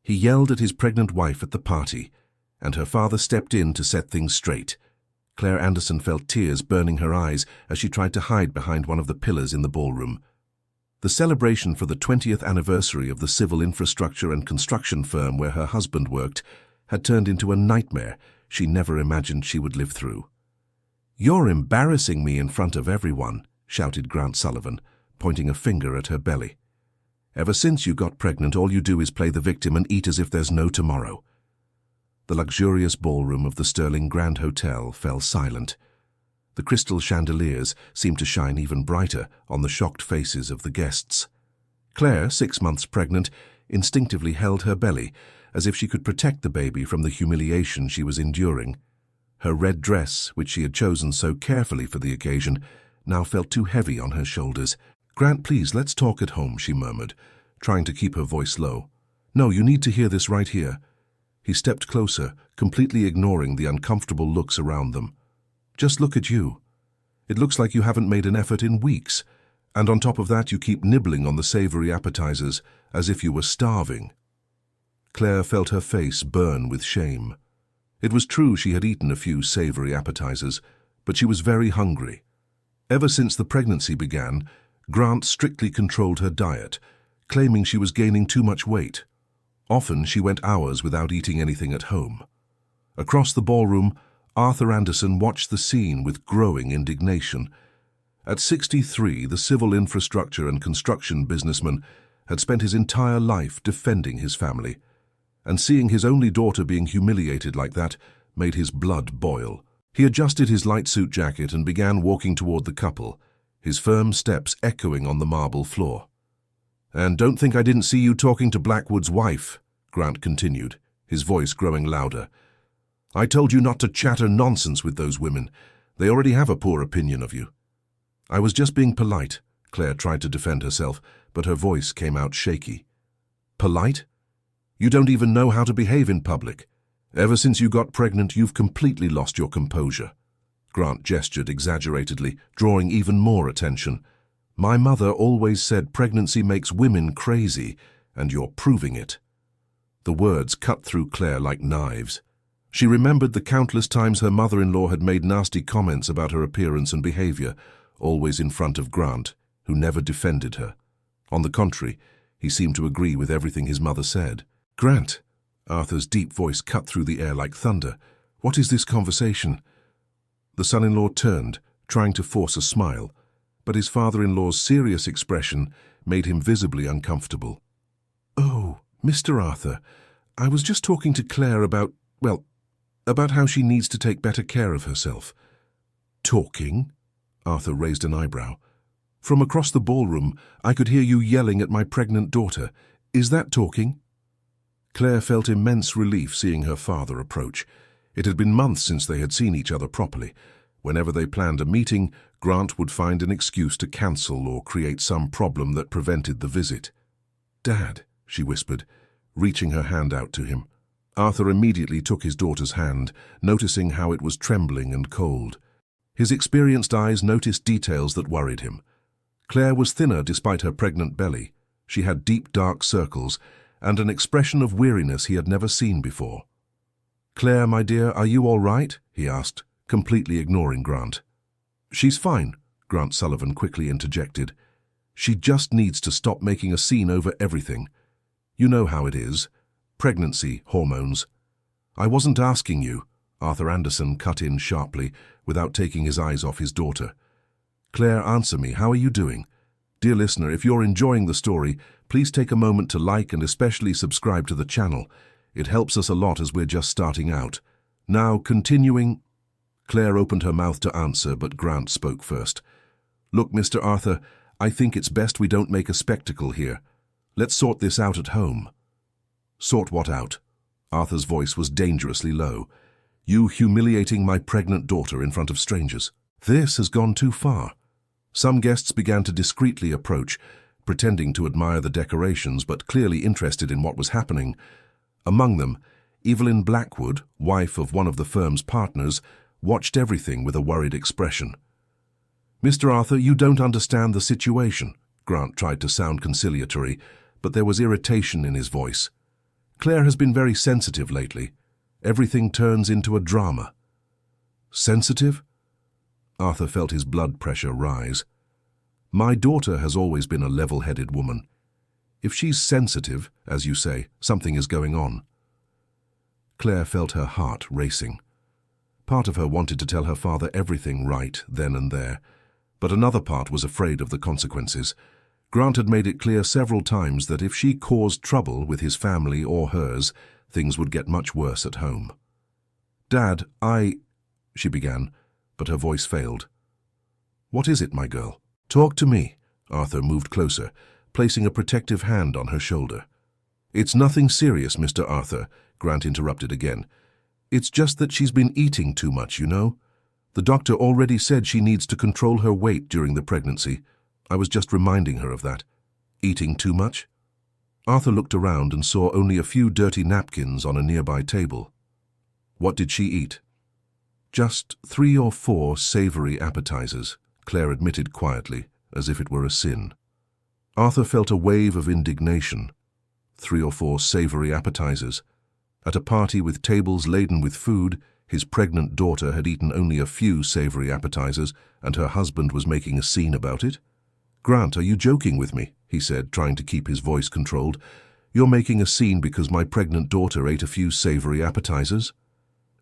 He yelled at his pregnant wife at the party, and her father stepped in to set things straight. Claire Anderson felt tears burning her eyes as she tried to hide behind one of the pillars in the ballroom. The celebration for the 20th anniversary of the civil infrastructure and construction firm where her husband worked had turned into a nightmare she never imagined she would live through. "You're embarrassing me in front of everyone," shouted Grant Sullivan, pointing a finger at her belly. "Ever since you got pregnant, all you do is play the victim and eat as if there's no tomorrow." The luxurious ballroom of the Sterling Grand Hotel fell silent. The crystal chandeliers seemed to shine even brighter on the shocked faces of the guests. Claire, 6 months pregnant, instinctively held her belly, as if she could protect the baby from the humiliation she was enduring. Her red dress, which she had chosen so carefully for the occasion, now felt too heavy on her shoulders. "Grant, please, let's talk at home," she murmured, trying to keep her voice low. "No, you need to hear this right here." He stepped closer, completely ignoring the uncomfortable looks around them. "Just look at you. It looks like you haven't made an effort in weeks, and on top of that you keep nibbling on the savory appetizers as if you were starving." Claire felt her face burn with shame. It was true she had eaten a few savory appetizers, but she was very hungry. Ever since the pregnancy began, Grant strictly controlled her diet, claiming she was gaining too much weight. Often she went hours without eating anything at home. Across the ballroom, Arthur Anderson watched the scene with growing indignation. At 63, the civil infrastructure and construction businessman had spent his entire life defending his family, and seeing his only daughter being humiliated like that made his blood boil. He adjusted his light suit jacket and began walking toward the couple, his firm steps echoing on the marble floor. "And don't think I didn't see you talking to Blackwood's wife," Grant continued, his voice growing louder. "I told you not to chatter nonsense with those women. They already have a poor opinion of you." "I was just being polite," Claire tried to defend herself, but her voice came out shaky. "Polite? You don't even know how to behave in public. Ever since you got pregnant, you've completely lost your composure." Grant gestured exaggeratedly, drawing even more attention. "My mother always said pregnancy makes women crazy, and you're proving it." The words cut through Claire like knives. She remembered the countless times her mother-in-law had made nasty comments about her appearance and behavior, always in front of Grant, who never defended her. On the contrary, he seemed to agree with everything his mother said. "Grant," Arthur's deep voice cut through the air like thunder, "what is this conversation?" The son-in-law turned, trying to force a smile, but his father-in-law's serious expression made him visibly uncomfortable. "Oh, Mr. Arthur, I was just talking to Claire about how she needs to take better care of herself." "Talking?" Arthur raised an eyebrow. "From across the ballroom, I could hear you yelling at my pregnant daughter. Is that talking?" Claire felt immense relief seeing her father approach. It had been months since they had seen each other properly. Whenever they planned a meeting, Grant would find an excuse to cancel or create some problem that prevented the visit. "Dad," she whispered, reaching her hand out to him. Arthur immediately took his daughter's hand, noticing how it was trembling and cold. His experienced eyes noticed details that worried him. Claire was thinner despite her pregnant belly. She had deep dark circles and an expression of weariness he had never seen before. "Claire, my dear, are you all right?" he asked, completely ignoring Grant. "She's fine," Grant Sullivan quickly interjected. "She just needs to stop making a scene over everything. You know how it is. Pregnancy, hormones." "I wasn't asking you," Arthur Anderson cut in sharply, without taking his eyes off his daughter. "Claire, answer me. How are you doing? Dear listener, if you're enjoying the story, please take a moment to like and especially subscribe to the channel. It helps us a lot as we're just starting out. Now, continuing..." Claire opened her mouth to answer, but Grant spoke first. "Look, Mr. Arthur, I think it's best we don't make a spectacle here. Let's sort this out at home." "Sort what out?" Arthur's voice was dangerously low. "You humiliating my pregnant daughter in front of strangers. This has gone too far." Some guests began to discreetly approach, pretending to admire the decorations but clearly interested in what was happening. Among them, Evelyn Blackwood, wife of one of the firm's partners, watched everything with a worried expression. "Mr. Arthur, you don't understand the situation." Grant tried to sound conciliatory, but there was irritation in his voice. Claire has been very sensitive lately. Everything turns into a drama. Sensitive? Arthur felt his blood pressure rise. My daughter has always been a level-headed woman. If she's sensitive, as you say, something is going on. Claire felt her heart racing. Part of her wanted to tell her father everything right then and there, but another part was afraid of the consequences. Grant had made it clear several times that if she caused trouble with his family or hers, things would get much worse at home. "Dad, she began, but her voice failed. "What is it, my girl? Talk to me." Arthur moved closer, placing a protective hand on her shoulder. "It's nothing serious, Mr. Arthur," Grant interrupted again. "It's just that she's been eating too much, you know. The doctor already said she needs to control her weight during the pregnancy. I was just reminding her of that." "Eating too much?" Arthur looked around and saw only a few dirty napkins on a nearby table. "What did she eat?" "Just 3 or 4 savory appetizers," Claire admitted quietly, as if it were a sin. Arthur felt a wave of indignation. 3 or 4 savory appetizers. At a party with tables laden with food, his pregnant daughter had eaten only a few savory appetizers, and her husband was making a scene about it. "Grant, are you joking with me?" he said, trying to keep his voice controlled. "You're making a scene because my pregnant daughter ate a few savory appetizers?"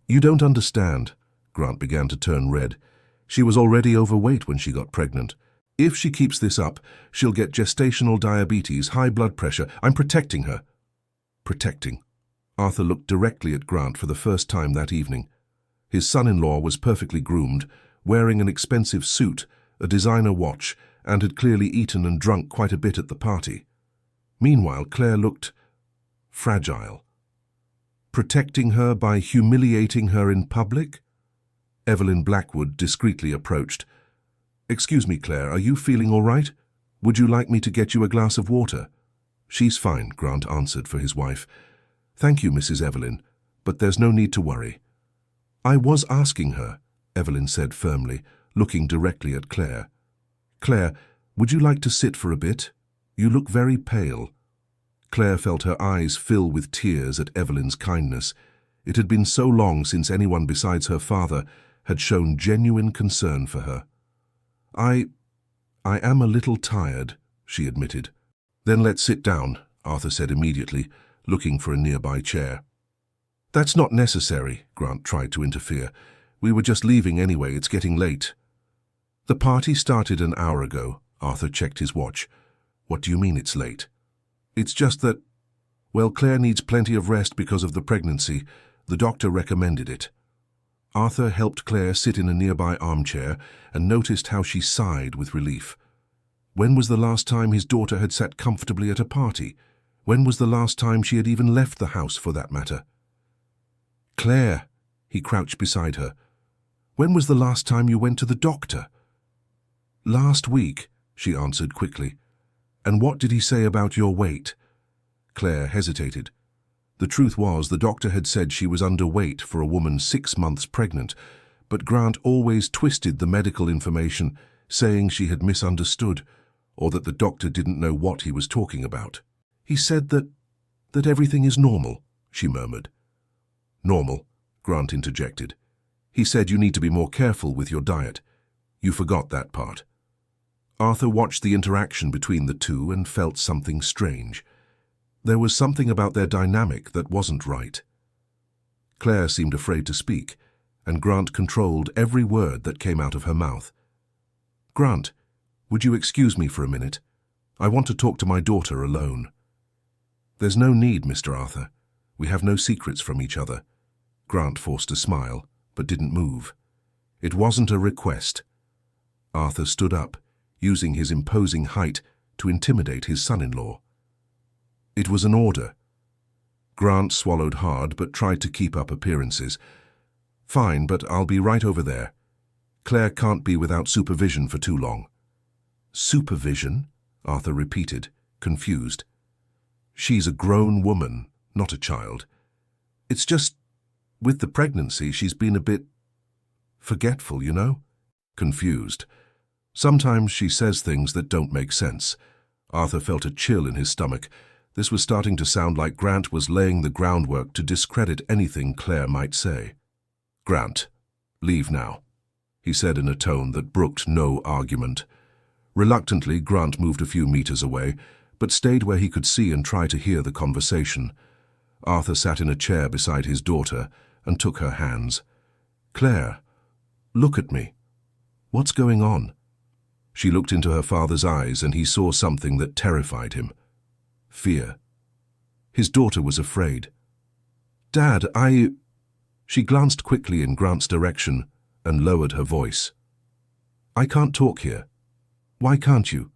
"You don't understand." Grant began to turn red. "She was already overweight when she got pregnant. If she keeps this up, she'll get gestational diabetes, high blood pressure. I'm protecting her." Protecting. Arthur looked directly at Grant for the first time that evening. His son-in-law was perfectly groomed, wearing an expensive suit, a designer watch, and had clearly eaten and drunk quite a bit at the party. Meanwhile, Claire looked fragile. Protecting her by humiliating her in public? Evelyn Blackwood discreetly approached. "Excuse me, Claire, are you feeling all right? Would you like me to get you a glass of water?" "She's fine," Grant answered for his wife. "Thank you, Mrs. Evelyn, but there's no need to worry." "I was asking her," Evelyn said firmly, looking directly at Claire. "Claire, would you like to sit for a bit? You look very pale." Claire felt her eyes fill with tears at Evelyn's kindness. It had been so long since anyone besides her father had shown genuine concern for her. I am a little tired," she admitted. "Then let's sit down," Arthur said immediately, looking for a nearby chair. "That's not necessary," Grant tried to interfere. "We were just leaving anyway, it's getting late." "The party started an hour ago," Arthur checked his watch. "What do you mean it's late?" "It's just that, well, Claire needs plenty of rest because of the pregnancy. The doctor recommended it." Arthur helped Claire sit in a nearby armchair and noticed how she sighed with relief. When was the last time his daughter had sat comfortably at a party? When was the last time she had even left the house, for that matter? "Claire," he crouched beside her. "When was the last time you went to the doctor?" "Last week," she answered quickly. "And what did he say about your weight?" Claire hesitated. The truth was, the doctor had said she was underweight for a woman 6 months pregnant, but Grant always twisted the medical information, saying she had misunderstood, or that the doctor didn't know what he was talking about. "He said that everything is normal," she murmured. "Normal," Grant interjected. "He said you need to be more careful with your diet. You forgot that part." Arthur watched the interaction between the two and felt something strange. There was something about their dynamic that wasn't right. Claire seemed afraid to speak, and Grant controlled every word that came out of her mouth. "Grant, would you excuse me for a minute? I want to talk to my daughter alone." "There's no need, Mr. Arthur. We have no secrets from each other." Grant forced a smile, but didn't move. It wasn't a request. Arthur stood up, using his imposing height to intimidate his son-in-law. It was an order. Grant swallowed hard but tried to keep up appearances. "Fine, but I'll be right over there. Claire can't be without supervision for too long." "Supervision?" Arthur repeated, confused. "She's a grown woman, not a child. It's just, with the pregnancy, she's been a bit forgetful, you know?" Confused. Sometimes she says things that don't make sense. Arthur felt a chill in his stomach. This was starting to sound like Grant was laying the groundwork to discredit anything Claire might say. "Grant, leave now," he said in a tone that brooked no argument. Reluctantly, Grant moved a few meters away, but stayed where he could see and try to hear the conversation. Arthur sat in a chair beside his daughter and took her hands. "Claire, look at me. What's going on?" She looked into her father's eyes and he saw something that terrified him. Fear. His daughter was afraid. "Dad, She glanced quickly in Grant's direction and lowered her voice. "I can't talk here." "Why can't you?"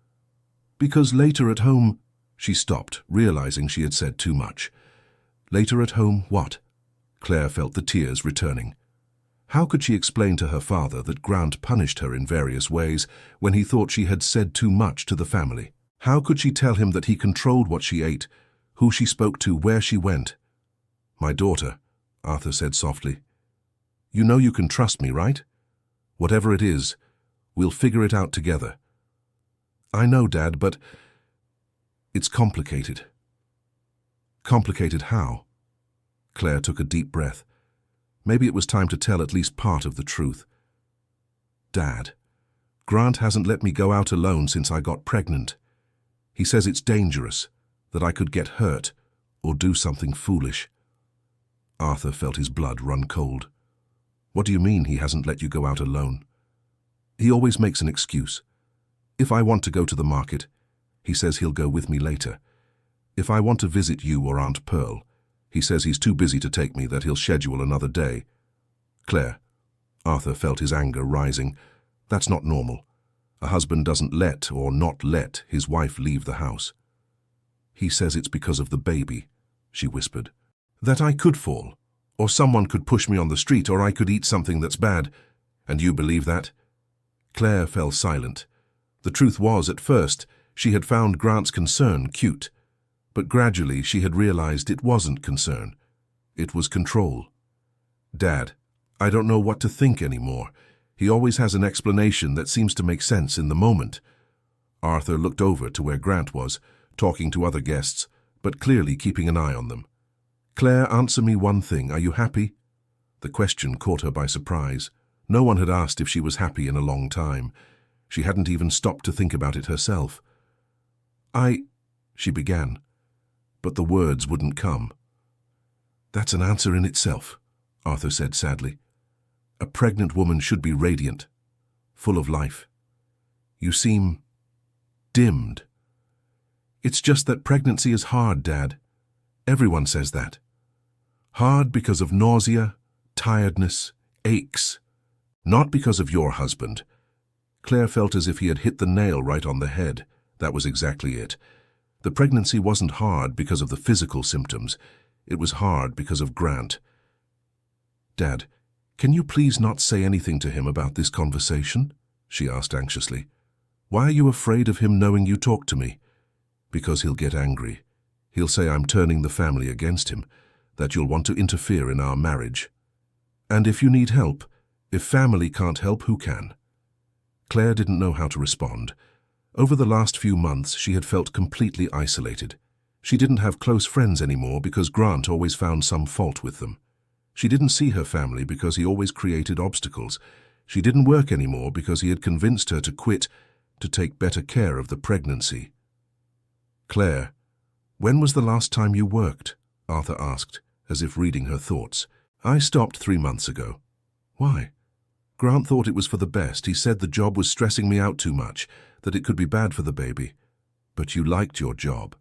"Because later at home—" She stopped, realizing she had said too much. Later at home, what? Claire felt the tears returning. How could she explain to her father that Grant punished her in various ways when he thought she had said too much to the family? How could she tell him that he controlled what she ate, who she spoke to, where she went? "My daughter," Arthur said softly. "You know you can trust me, right? Whatever it is, we'll figure it out together." "I know, Dad, but it's complicated." "Complicated how?" Claire took a deep breath. Maybe it was time to tell at least part of the truth. "Dad, Grant hasn't let me go out alone since I got pregnant. He says it's dangerous, that I could get hurt or do something foolish." Arthur felt his blood run cold. "What do you mean he hasn't let you go out alone?" "He always makes an excuse. If I want to go to the market, he says he'll go with me later. If I want to visit you or Aunt Pearl, he says he's too busy to take me, that he'll schedule another day." "Claire," Arthur felt his anger rising, "that's not normal. A husband doesn't let or not let his wife leave the house." "He says it's because of the baby," she whispered. "That I could fall, or someone could push me on the street, or I could eat something that's bad. And you believe that?" Claire fell silent. The truth was, at first, she had found Grant's concern cute, but gradually she had realized it wasn't concern. It was control. "Dad, I don't know what to think anymore. He always has an explanation that seems to make sense in the moment." Arthur looked over to where Grant was, talking to other guests, but clearly keeping an eye on them. "Claire, answer me one thing. Are you happy?" The question caught her by surprise. No one had asked if she was happy in a long time. She hadn't even stopped to think about it herself. She began, but the words wouldn't come. "That's an answer in itself," Arthur said sadly. "A pregnant woman should be radiant, full of life. You seem dimmed." "It's just that pregnancy is hard, Dad. Everyone says that. Hard because of nausea, tiredness, aches. Not because of your husband." Claire felt as if he had hit the nail right on the head. That was exactly it. The pregnancy wasn't hard because of the physical symptoms. It was hard because of Grant. "Dad, can you please not say anything to him about this conversation?" she asked anxiously. "Why are you afraid of him knowing you talk to me?" "Because he'll get angry. He'll say I'm turning the family against him, that you'll want to interfere in our marriage. And if you need help, if family can't help, who can?" Claire didn't know how to respond. Over the last few months, she had felt completely isolated. She didn't have close friends anymore because Grant always found some fault with them. She didn't see her family because he always created obstacles. She didn't work anymore because he had convinced her to quit to take better care of the pregnancy. "Claire, when was the last time you worked?" Arthur asked, as if reading her thoughts. "I stopped 3 months ago." "Why?" "Grant thought it was for the best. He said the job was stressing me out too much, that it could be bad for the baby." "But you liked your job."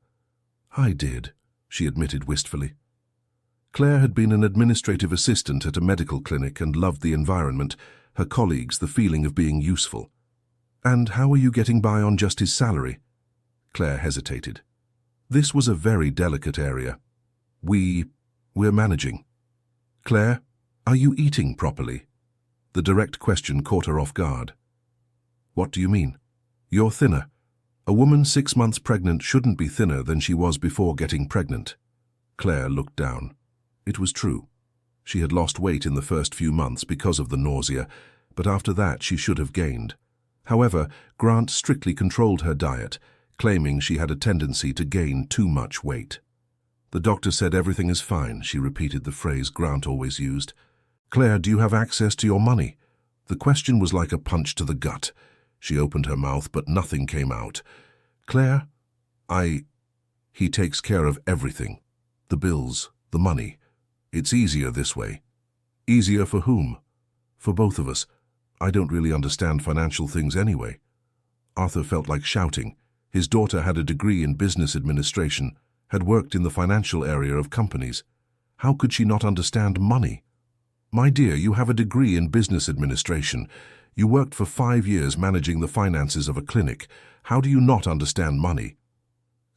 "I did," she admitted wistfully. Claire had been an administrative assistant at a medical clinic and loved the environment, her colleagues, the feeling of being useful. "And how are you getting by on just his salary?" Claire hesitated. This was a very delicate area. We're managing." "Claire, are you eating properly?" The direct question caught her off guard. "What do you mean?" "You're thinner. A woman 6 months pregnant shouldn't be thinner than she was before getting pregnant." Claire looked down. It was true. She had lost weight in the first few months because of the nausea, but after that she should have gained. However, Grant strictly controlled her diet. claiming she had a tendency to gain too much weight. "The doctor said everything is fine," she repeated the phrase Grant always used. "Claire, do you have access to your money?" The question was like a punch to the gut. She opened her mouth, but nothing came out. "Claire, He takes care of everything. The bills, the money. It's easier this way." "Easier for whom?" "For both of us. I don't really understand financial things anyway." Arthur felt like shouting. His daughter had a degree in business administration, had worked in the financial area of companies. How could she not understand money? "My dear, you have a degree in business administration. You worked for 5 years managing the finances of a clinic. How do you not understand money?"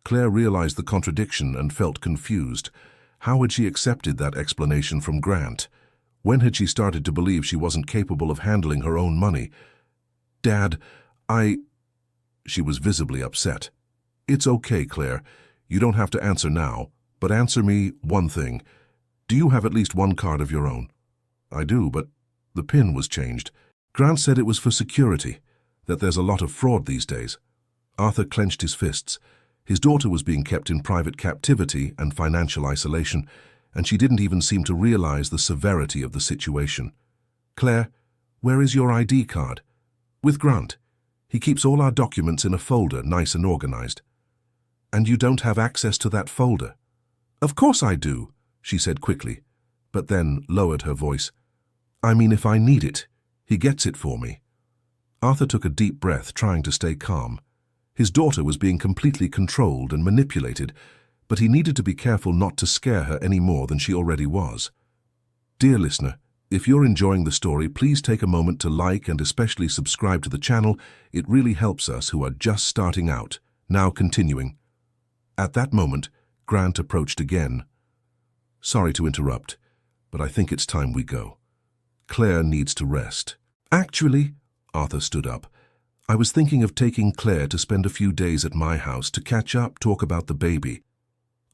Claire realized the contradiction and felt confused. How had she accepted that explanation from Grant? When had she started to believe she wasn't capable of handling her own money? "Dad, She was visibly upset. "It's okay, Claire. You don't have to answer now, but answer me one thing. Do you have at least one card of your own?" "I do, but the PIN was changed. Grant said it was for security, that there's a lot of fraud these days." Arthur clenched his fists. His daughter was being kept in private captivity and financial isolation, and she didn't even seem to realize the severity of the situation. "Claire, where is your ID card?" "With Grant. He keeps all our documents in a folder, nice and organized." "And you don't have access to that folder?" "Of course I do," she said quickly, but then lowered her voice. "I mean, if I need it, he gets it for me." Arthur took a deep breath, trying to stay calm. His daughter was being completely controlled and manipulated, but he needed to be careful not to scare her any more than she already was. Dear listener, if you're enjoying the story, please take a moment to like and especially subscribe to the channel. It really helps us who are just starting out. Now continuing. At that moment, Grant approached again. "Sorry to interrupt, but I think it's time we go. Claire needs to rest." "Actually," Arthur stood up, "I was thinking of taking Claire to spend a few days at my house to catch up, talk about the baby."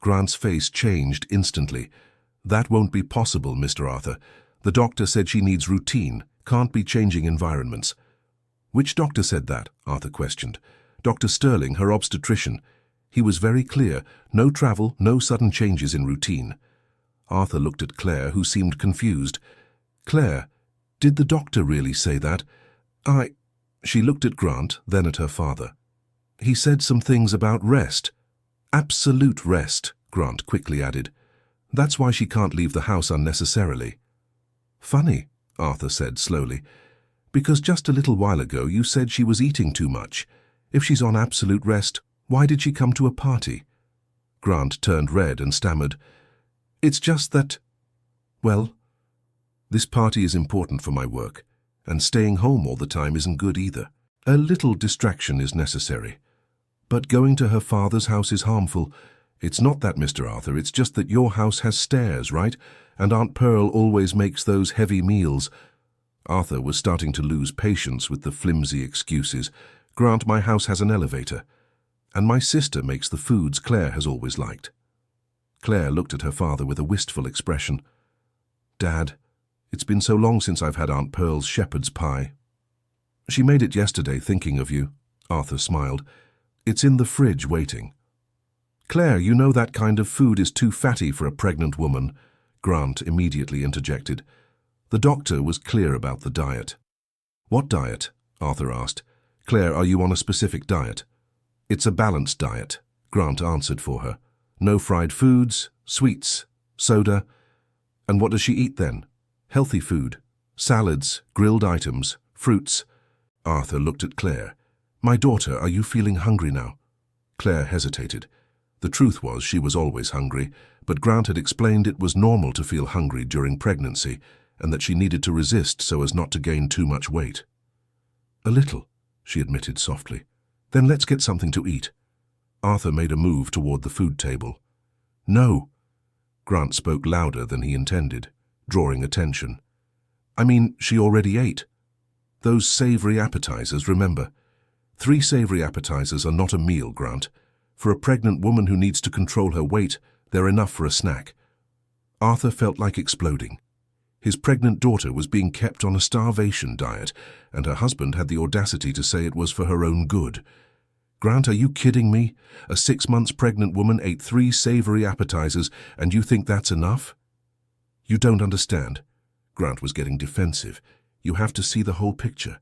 Grant's face changed instantly. "That won't be possible, Mr. Arthur. The doctor said she needs routine, can't be changing environments." "Which doctor said that?" Arthur questioned. "Dr. Sterling, her obstetrician. He was very clear, no travel, no sudden changes in routine." Arthur looked at Claire, who seemed confused. "Claire, did the doctor really say that?" She looked at Grant, then at her father. "He said some things about rest." "Absolute rest," Grant quickly added. "That's why she can't leave the house unnecessarily." "Funny," Arthur said slowly, "because just a little while ago you said she was eating too much. If she's on absolute rest, why did she come to a party?" Grant turned red and stammered, "It's just that, well, this party is important for my work, and staying home all the time isn't good either. A little distraction is necessary. But going to her father's house is harmful. It's not that, Mr. Arthur, it's just that your house has stairs, right? And Aunt Pearl always makes those heavy meals." Arthur was starting to lose patience with the flimsy excuses. "Grant, my house has an elevator. And my sister makes the foods Claire has always liked." Claire looked at her father with a wistful expression. "Dad, it's been so long since I've had Aunt Pearl's shepherd's pie." "She made it yesterday, thinking of you," Arthur smiled. "It's in the fridge waiting." "Claire, you know that kind of food is too fatty for a pregnant woman," Grant immediately interjected. The doctor was clear about the diet. "What diet?" Arthur asked. "Claire, are you on a specific diet?" "It's a balanced diet," Grant answered for her. "No fried foods, sweets, soda." "And what does she eat then?" "Healthy food. Salads, grilled items, fruits." Arthur looked at Claire. "My daughter, are you feeling hungry now?" Claire hesitated. The truth was she was always hungry, but Grant had explained it was normal to feel hungry during pregnancy, and that she needed to resist so as not to gain too much weight. "A little," she admitted softly. "Then let's get something to eat." Arthur made a move toward the food table. "No." Grant spoke louder than he intended, drawing attention. "I mean, she already ate. Those savory appetizers, remember? 3 savory appetizers are not a meal, Grant. For a pregnant woman who needs to control her weight, they're enough for a snack." Arthur felt like exploding. His pregnant daughter was being kept on a starvation diet, and her husband had the audacity to say it was for her own good. Grant, are you kidding me? A 6 months pregnant woman ate 3 savory appetizers, and you think that's enough? You don't understand. Grant was getting defensive. You have to see the whole picture.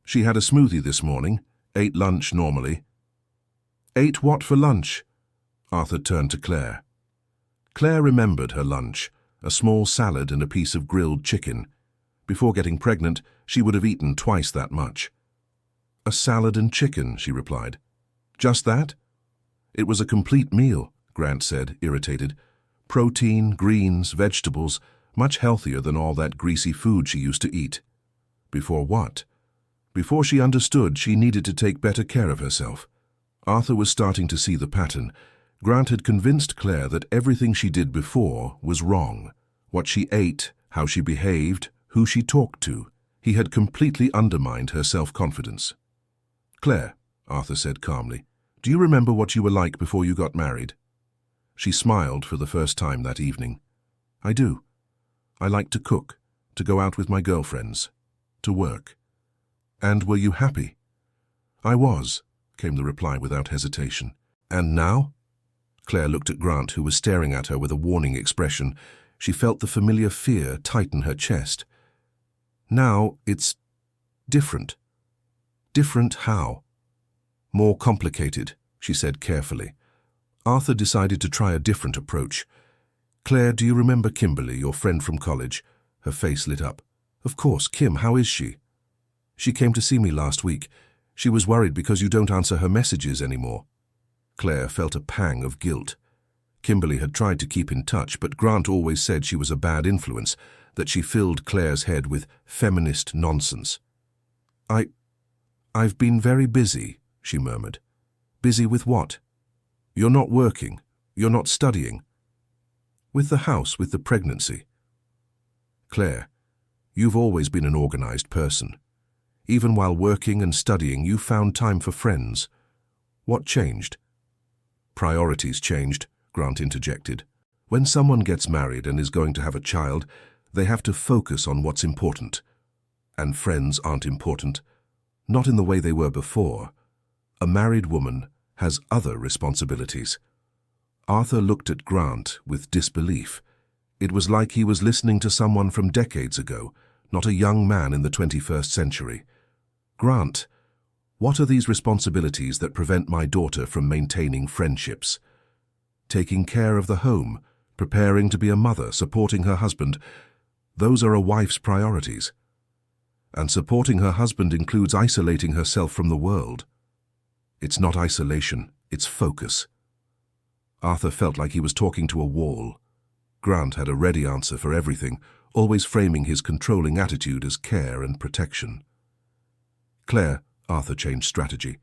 She had a smoothie this morning, ate lunch normally. Ate what for lunch? Arthur turned to Claire. Claire remembered her lunch, a small salad and a piece of grilled chicken. Before getting pregnant, she would have eaten twice that much. A salad and chicken, she replied. Just that? It was a complete meal, Grant said, irritated. Protein, greens, vegetables, much healthier than all that greasy food she used to eat. Before what? Before she understood she needed to take better care of herself. Arthur was starting to see the pattern. Grant had convinced Claire that everything she did before was wrong. What she ate, how she behaved, who she talked to. He had completely undermined her self-confidence. Claire, Arthur said calmly, do you remember what you were like before you got married? She smiled for the first time that evening. I do. I liked to cook, to go out with my girlfriends, to work. And were you happy? I was, came the reply without hesitation. And now? Claire looked at Grant, who was staring at her with a warning expression. She felt the familiar fear tighten her chest. Now it's different. Different how? More complicated, she said carefully. Arthur decided to try a different approach. Claire, do you remember Kimberly, your friend from college? Her face lit up. Of course, Kim, how is she? She came to see me last week. She was worried because you don't answer her messages anymore. Claire felt a pang of guilt. Kimberly had tried to keep in touch, but Grant always said she was a bad influence, that she filled Claire's head with feminist nonsense. I've been very busy, she murmured. Busy with what? You're not working. You're not studying. With the house, with the pregnancy. Claire, you've always been an organized person. Even while working and studying, you found time for friends. What changed? Priorities changed, Grant interjected. When someone gets married and is going to have a child, they have to focus on what's important. And friends aren't important. Not in the way they were before. A married woman has other responsibilities. Arthur looked at Grant with disbelief. It was like he was listening to someone from decades ago, not a young man in the 21st century. Grant, what are these responsibilities that prevent my daughter from maintaining friendships? Taking care of the home, preparing to be a mother, supporting her husband, those are a wife's priorities. And supporting her husband includes isolating herself from the world. It's not isolation, it's focus. Arthur felt like he was talking to a wall. Grant had a ready answer for everything, always framing his controlling attitude as care and protection. Claire, Arthur changed strategy.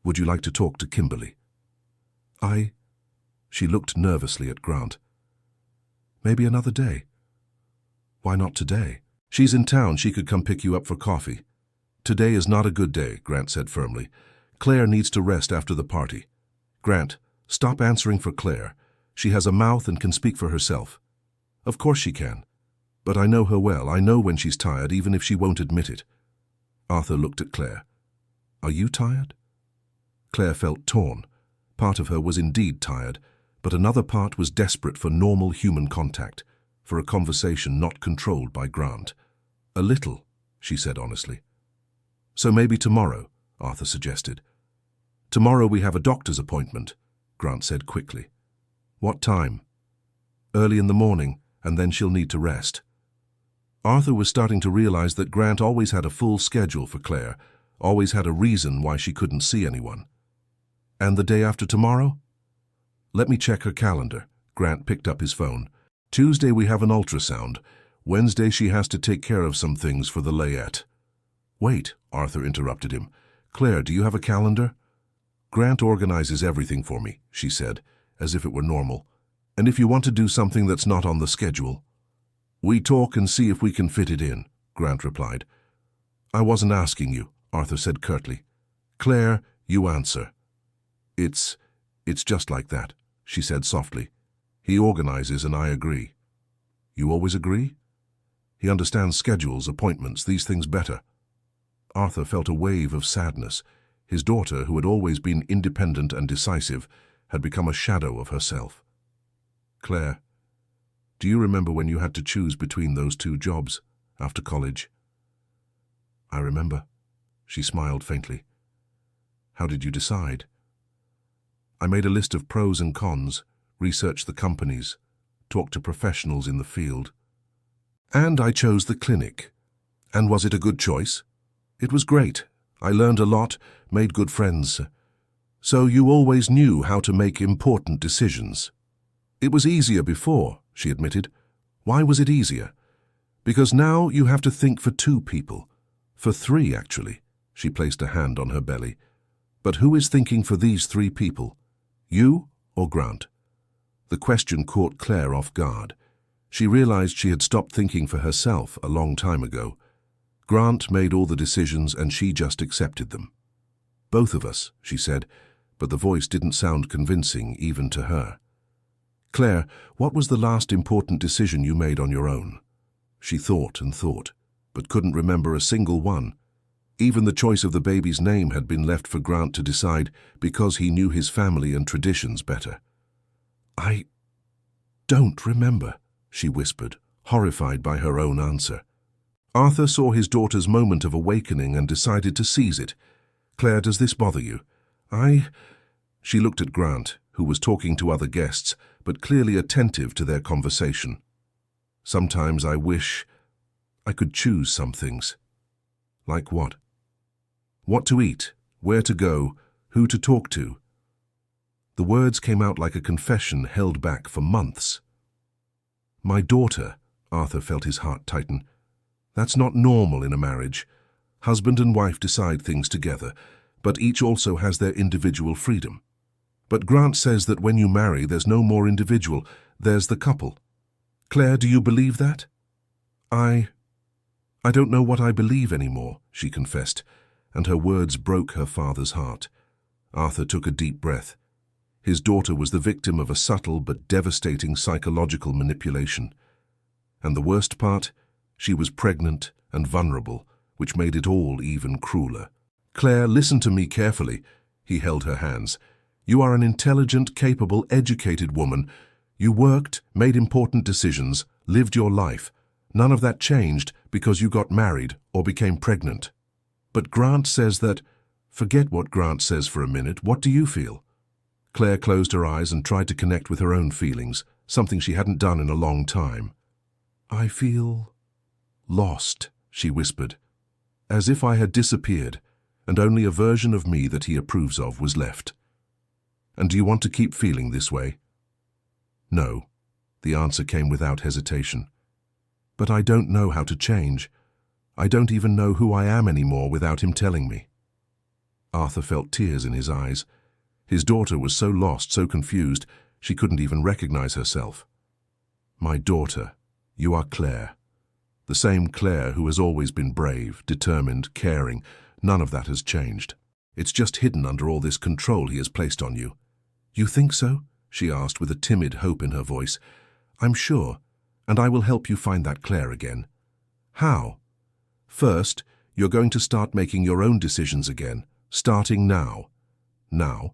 Would you like to talk to Kimberly? She looked nervously at Grant. Maybe another day. Why not today? She's in town, she could come pick you up for coffee. Today is not a good day, Grant said firmly. Claire needs to rest after the party. Grant, stop answering for Claire. She has a mouth and can speak for herself. Of course she can. But I know her well. I know when she's tired, even if she won't admit it. Arthur looked at Claire. Are you tired? Claire felt torn. Part of her was indeed tired, but another part was desperate for normal human contact, for a conversation not controlled by Grant. A little, she said honestly. So maybe tomorrow, Arthur suggested. Tomorrow we have a doctor's appointment, Grant said quickly. What time? Early in the morning, and then she'll need to rest. Arthur was starting to realize that Grant always had a full schedule for Claire, always had a reason why she couldn't see anyone. And the day after tomorrow? Let me check her calendar. Grant picked up his phone. Tuesday we have an ultrasound. Wednesday she has to take care of some things for the layette. Wait, Arthur interrupted him. Claire, do you have a calendar? Grant organizes everything for me, she said, as if it were normal. And if you want to do something that's not on the schedule, we talk and see if we can fit it in, Grant replied. I wasn't asking you, Arthur said curtly. Claire, you answer. It's just like that, she said softly. He organizes and I agree. You always agree? He understands schedules, appointments, these things better. Arthur felt a wave of sadness. His daughter, who had always been independent and decisive, had become a shadow of herself. "Claire, do you remember when you had to choose between those two jobs after college?" "I remember." She smiled faintly. "How did you decide?" "I made a list of pros and cons, researched the companies, talked to professionals in the field. And I chose the clinic. And was it a good choice?" "It was great. I learned a lot, made good friends." "So you always knew how to make important decisions?" "It was easier before," she admitted. "Why was it easier?" "Because now you have to think for two people. For three, actually." She placed a hand on her belly. "But who is thinking for these three people? You or Grant?" The question caught Claire off guard. She realized she had stopped thinking for herself a long time ago. Grant made all the decisions and she just accepted them. "Both of us," she said, but the voice didn't sound convincing even to her. "Claire, what was the last important decision you made on your own?" She thought and thought, but couldn't remember a single one. Even the choice of the baby's name had been left for Grant to decide because he knew his family and traditions better. "I don't remember," she whispered, horrified by her own answer. Arthur saw his daughter's moment of awakening and decided to seize it. "Claire, does this bother you?" She looked at Grant, who was talking to other guests, but clearly attentive to their conversation. "Sometimes I wish I could choose some things." "Like what?" "What to eat, where to go, who to talk to." The words came out like a confession held back for months. "My daughter," Arthur felt his heart tighten. "That's not normal in a marriage. Husband and wife decide things together, but each also has their individual freedom. But Grant says that when you marry, there's no more individual, there's the couple. Claire, do you believe that?" I don't know what I believe anymore," she confessed, and her words broke her father's heart. Arthur took a deep breath. His daughter was the victim of a subtle but devastating psychological manipulation. And the worst part, she was pregnant and vulnerable, which made it all even crueler. "Claire, listen to me carefully." He held her hands. "You are an intelligent, capable, educated woman. You worked, made important decisions, lived your life. None of that changed because you got married or became pregnant. But Grant says that—" "Forget what Grant says for a minute. What do you feel?" Claire closed her eyes and tried to connect with her own feelings, something she hadn't done in a long time. "I feel lost," she whispered, "as if I had disappeared, and only a version of me that he approves of was left." "And do you want to keep feeling this way?" "No." The answer came without hesitation. "But I don't know how to change. I don't even know who I am anymore without him telling me." Arthur felt tears in his eyes. His daughter was so lost, so confused, she couldn't even recognize herself. "My daughter, you are Claire. The same Claire who has always been brave, determined, caring. None of that has changed. It's just hidden under all this control he has placed on you." "You think so?" she asked with a timid hope in her voice. "I'm sure, and I will help you find that Claire again." "How?" "First, you're going to start making your own decisions again, starting now. Now.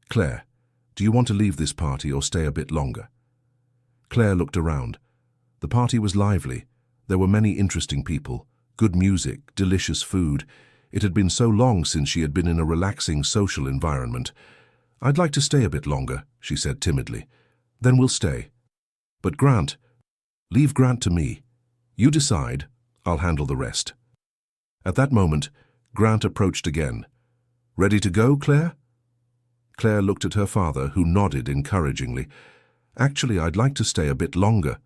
Claire, do you want to leave this party or stay a bit longer?" Claire looked around. The party was lively. There were many interesting people, good music, delicious food. It had been so long since she had been in a relaxing social environment. "I'd like to stay a bit longer," she said timidly. "Then we'll stay. But Grant, leave Grant to me. You decide, I'll handle the rest." At that moment, Grant approached again. "Ready to go, Claire?" Claire looked at her father, who nodded encouragingly. "Actually, I'd like to stay a bit longer."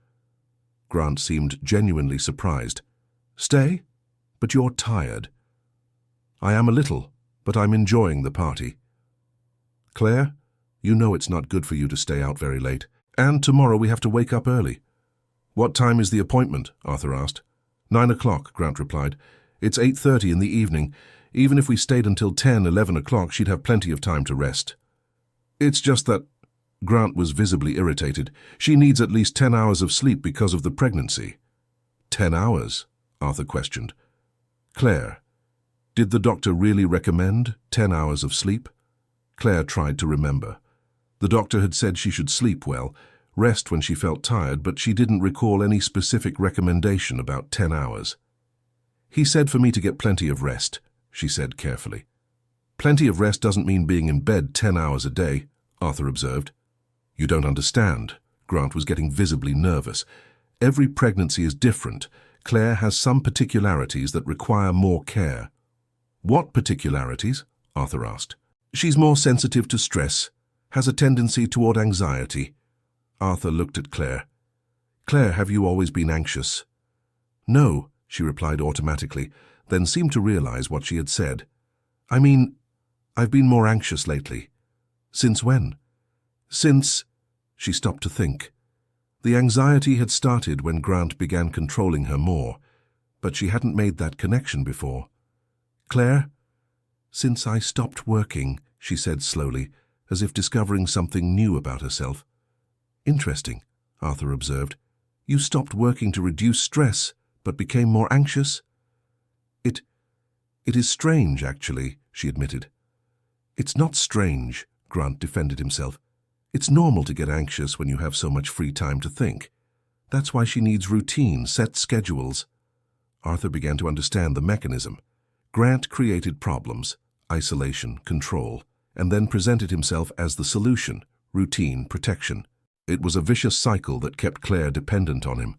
Grant seemed genuinely surprised. "Stay? But you're tired." "I am a little, but I'm enjoying the party." "Claire, you know it's not good for you to stay out very late. And tomorrow we have to wake up early." "What time is the appointment?" Arthur asked. 9 o'clock, Grant replied. "It's 8:30 in the evening. Even if we stayed until 10, 11 o'clock, she'd have plenty of time to rest." "It's just that—" Grant was visibly irritated. "She needs at least 10 hours of sleep because of the pregnancy." 10 hours? Arthur questioned. "Claire, Did the doctor really recommend 10 hours of sleep? Claire tried to remember. The doctor had said she should sleep well, rest when she felt tired, but she didn't recall any specific recommendation about 10 hours. He said for me to get plenty of rest, she said carefully. Plenty of rest doesn't mean being in bed 10 hours a day, Arthur observed. You don't understand. Grant was getting visibly nervous. Every pregnancy is different. Claire has some particularities that require more care. What particularities? Arthur asked. She's more sensitive to stress, has a tendency toward anxiety. Arthur looked at Claire. Claire, have you always been anxious? No, she replied automatically, then seemed to realize what she had said. I mean, I've been more anxious lately. Since when? Since... She stopped to think. The anxiety had started when Grant began controlling her more, but she hadn't made that connection before. Claire? Since I stopped working, she said slowly, as if discovering something new about herself. Interesting, Arthur observed. You stopped working to reduce stress, but became more anxious? It is strange, actually, she admitted. It's not strange, Grant defended himself. It's normal to get anxious when you have so much free time to think. That's why she needs routine, set schedules. Arthur began to understand the mechanism. Grant created problems, isolation, control, and then presented himself as the solution, routine, protection. It was a vicious cycle that kept Claire dependent on him.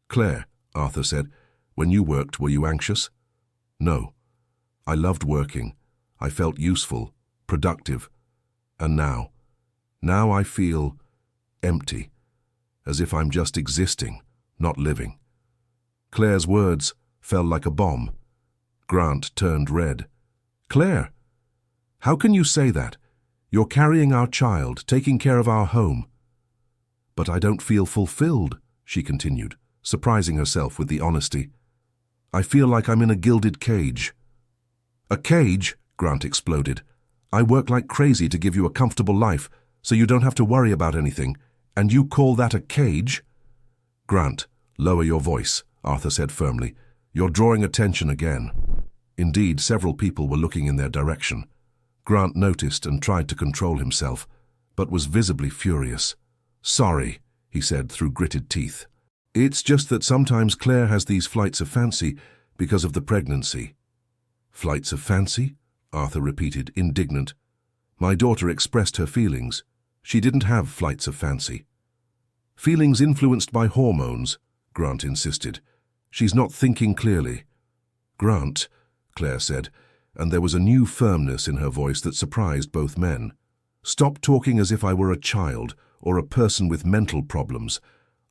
Claire, Arthur said, when you worked, were you anxious? No. I loved working. I felt useful, productive. And now I feel empty, as if I'm just existing, not living. Claire's words fell like a bomb. Grant turned red. Claire, how can you say that? You're carrying our child, taking care of our home. But I don't feel fulfilled, she continued, surprising herself with the honesty. I feel like I'm in a gilded cage. A cage? Grant exploded. I work like crazy to give you a comfortable life, so you don't have to worry about anything, and you call that a cage? Grant, lower your voice, Arthur said firmly. You're drawing attention again. Indeed, several people were looking in their direction. Grant noticed and tried to control himself, but was visibly furious. Sorry, he said through gritted teeth. It's just that sometimes Claire has these flights of fancy because of the pregnancy. Flights of fancy? Arthur repeated, indignant. My daughter expressed her feelings. She didn't have flights of fancy. Feelings influenced by hormones, Grant insisted. She's not thinking clearly. Grant, Claire said, and there was a new firmness in her voice that surprised both men. Stop talking as if I were a child or a person with mental problems.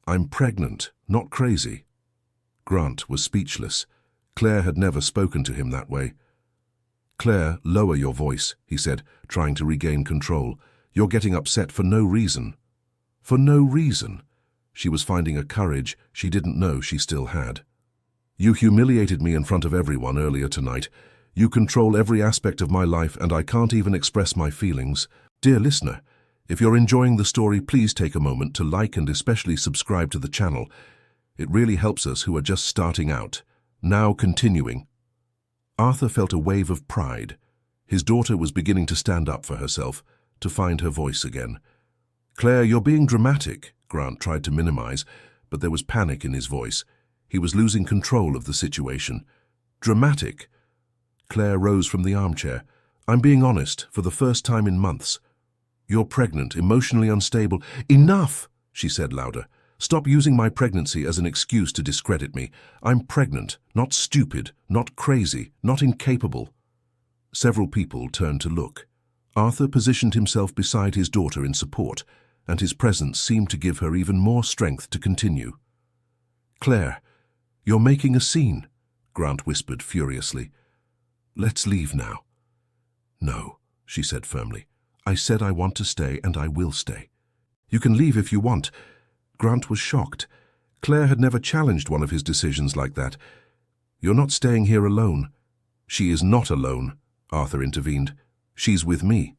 I'm pregnant, not crazy. Grant was speechless. Claire had never spoken to him that way. Claire, lower your voice, he said, trying to regain control. You're getting upset for no reason. For no reason? She was finding a courage she didn't know she still had. You humiliated me in front of everyone earlier tonight. You control every aspect of my life, and I can't even express my feelings. Dear listener, if you're enjoying the story, please take a moment to like and especially subscribe to the channel. It really helps us who are just starting out. Now continuing. Arthur felt a wave of pride. His daughter was beginning to stand up for herself, to find her voice again. Claire, you're being dramatic, Grant tried to minimize, but there was panic in his voice. He was losing control of the situation. Dramatic? Claire rose from the armchair. I'm being honest, for the first time in months. You're pregnant, emotionally unstable. Enough, she said louder. Stop using my pregnancy as an excuse to discredit me. I'm pregnant, not stupid, not crazy, not incapable. Several people turned to look. Arthur positioned himself beside his daughter in support, and his presence seemed to give her even more strength to continue. Claire, you're making a scene, Grant whispered furiously. Let's leave now. No, she said firmly. I said I want to stay, and I will stay. You can leave if you want. Grant was shocked. Claire had never challenged one of his decisions like that. You're not staying here alone. She is not alone, Arthur intervened. She's with me.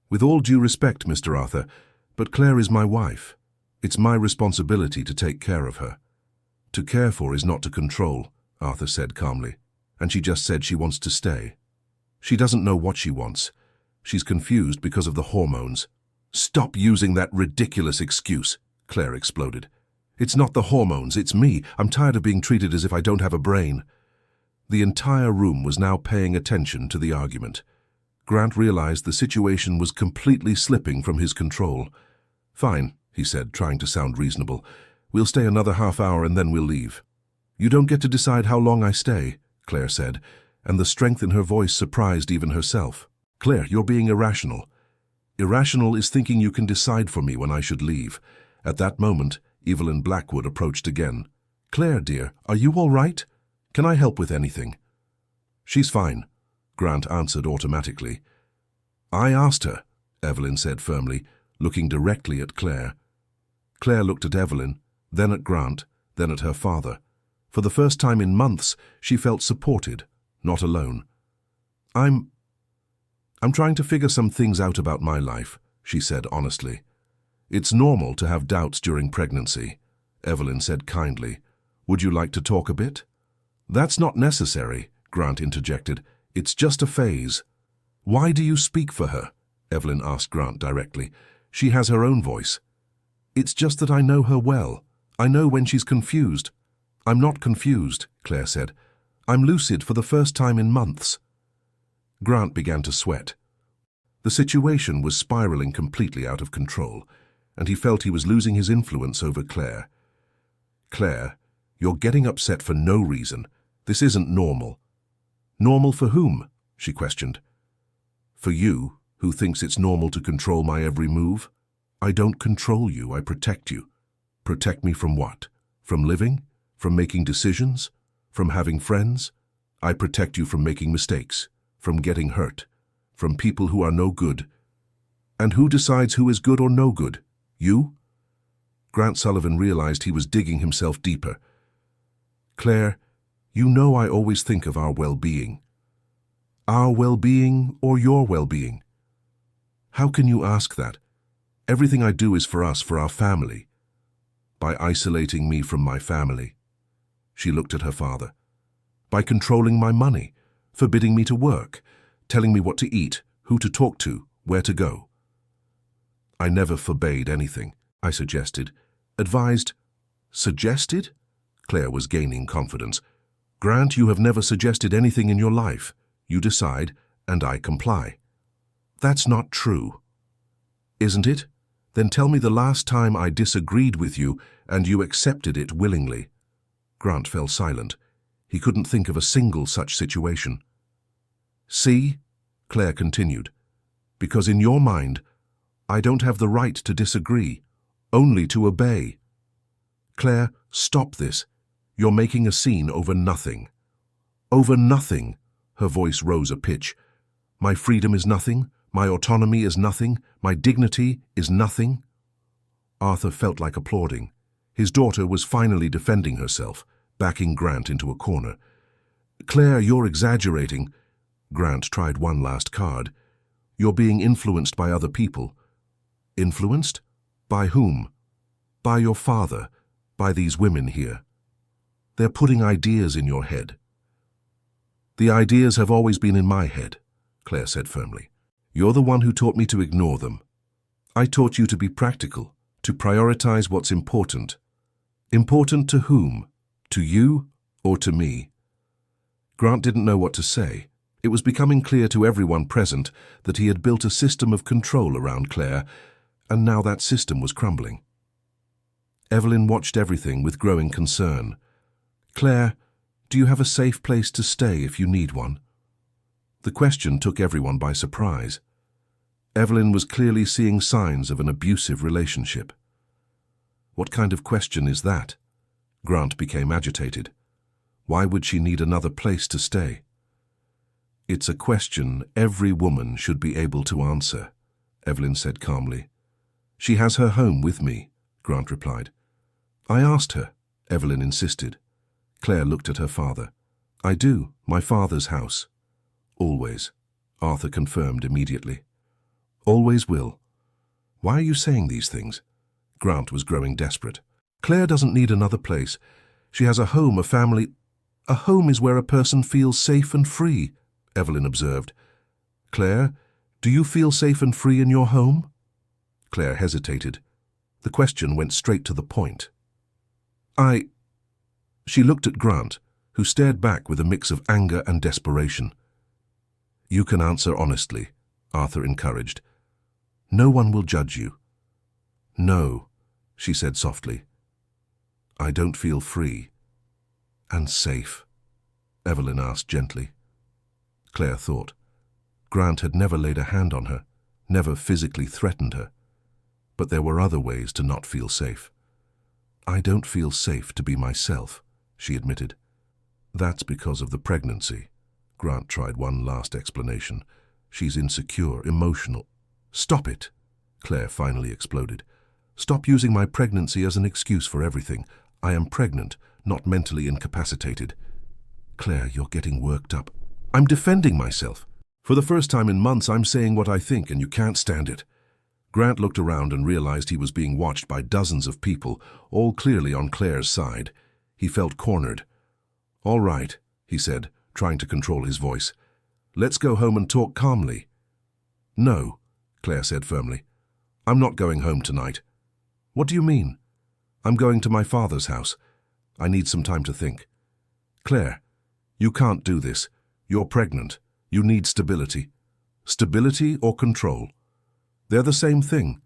With all due respect, Mr. Arthur, but Claire is my wife. It's my responsibility to take care of her. To care for is not to control, Arthur said calmly. and she just said she wants to stay. She doesn't know what she wants. She's confused because of the hormones. Stop using that ridiculous excuse, Claire exploded. It's not the hormones, it's me. I'm tired of being treated as if I don't have a brain. The entire room was now paying attention to the argument. Grant realized the situation was completely slipping from his control. Fine, he said, trying to sound reasonable. We'll stay another half hour and then we'll leave. You don't get to decide how long I stay, Claire said, and the strength in her voice surprised even herself. Claire, you're being irrational. Irrational is thinking you can decide for me when I should leave. At that moment, Evelyn Blackwood approached again. Claire, dear, are you all right? Can I help with anything? She's fine, Grant answered automatically. I asked her, Evelyn said firmly, looking directly at Claire. Claire looked at Evelyn, then at Grant, then at her father. For the first time in months, she felt supported, not alone. I'm trying to figure some things out about my life, she said honestly. It's normal to have doubts during pregnancy, Evelyn said kindly. Would you like to talk a bit? That's not necessary, Grant interjected. It's just a phase. Why do you speak for her? Evelyn asked Grant directly. She has her own voice. It's just that I know her well. I know when she's confused. I'm not confused, Claire said. I'm lucid for the first time in months. Grant began to sweat. The situation was spiraling completely out of control, and he felt he was losing his influence over Claire. Claire, you're getting upset for no reason. This isn't normal. Normal for whom? She questioned. For you, who thinks it's normal to control my every move? I don't control you, I protect you. Protect me from what? From living? From making decisions? From having friends? I protect you from making mistakes, from getting hurt, from people who are no good. And who decides who is good or no good? You? Grant Sullivan realized he was digging himself deeper. Claire, you know I always think of our well-being. Our well-being or your well-being? How can you ask that? Everything I do is for us, for our family. By isolating me from my family. She looked at her father. By controlling my money, forbidding me to work, telling me what to eat, who to talk to, where to go. I never forbade anything, I suggested. Advised. Suggested? Claire was gaining confidence. Grant, you have never suggested anything in your life. You decide, and I comply. That's not true. Isn't it? Then tell me the last time I disagreed with you and you accepted it willingly. Grant fell silent. He couldn't think of a single such situation. See, Claire continued, because in your mind, I don't have the right to disagree, only to obey. Claire, stop this. You're making a scene over nothing. Over nothing, her voice rose a pitch. My freedom is nothing, my autonomy is nothing, my dignity is nothing. Arthur felt like applauding. His daughter was finally defending herself, backing Grant into a corner. Claire, you're exaggerating. Grant tried one last card. You're being influenced by other people. Influenced? By whom? By your father, by these women here. They're putting ideas in your head. The ideas have always been in my head, Claire said firmly. You're the one who taught me to ignore them. I taught you to be practical, to prioritize what's important. Important to whom? To you or to me? Grant didn't know what to say. It was becoming clear to everyone present that he had built a system of control around Claire, and now that system was crumbling. Evelyn watched everything with growing concern. Claire, do you have a safe place to stay if you need one? The question took everyone by surprise. Evelyn was clearly seeing signs of an abusive relationship. What kind of question is that? Grant became agitated. Why would she need another place to stay? It's a question every woman should be able to answer, Evelyn said calmly. She has her home with me, Grant replied. I asked her, Evelyn insisted. Claire looked at her father. I do, my father's house. Always, Arthur confirmed immediately. Always will. Why are you saying these things? Grant was growing desperate. Claire doesn't need another place. She has a home, a family. A home is where a person feels safe and free, Evelyn observed. Claire, do you feel safe and free in your home? Claire hesitated. The question went straight to the point. She looked at Grant, who stared back with a mix of anger and desperation. You can answer honestly, Arthur encouraged. No one will judge you. No, she said softly. I don't feel free. And safe? Evelyn asked gently. Claire thought. Grant had never laid a hand on her, never physically threatened her. But there were other ways to not feel safe. I don't feel safe to be myself, she admitted. That's because of the pregnancy. Grant tried one last explanation. She's insecure, emotional. Stop it, Claire finally exploded. Stop using my pregnancy as an excuse for everything. I am pregnant, not mentally incapacitated. Claire, you're getting worked up. I'm defending myself. For the first time in months, I'm saying what I think, and you can't stand it. Grant looked around and realized he was being watched by dozens of people, all clearly on Claire's side. He felt cornered. All right, he said, trying to control his voice. Let's go home and talk calmly. No, Claire said firmly. I'm not going home tonight. What do you mean? I'm going to my father's house. I need some time to think. Claire, you can't do this. You're pregnant. You need stability. Stability or control? They're the same thing.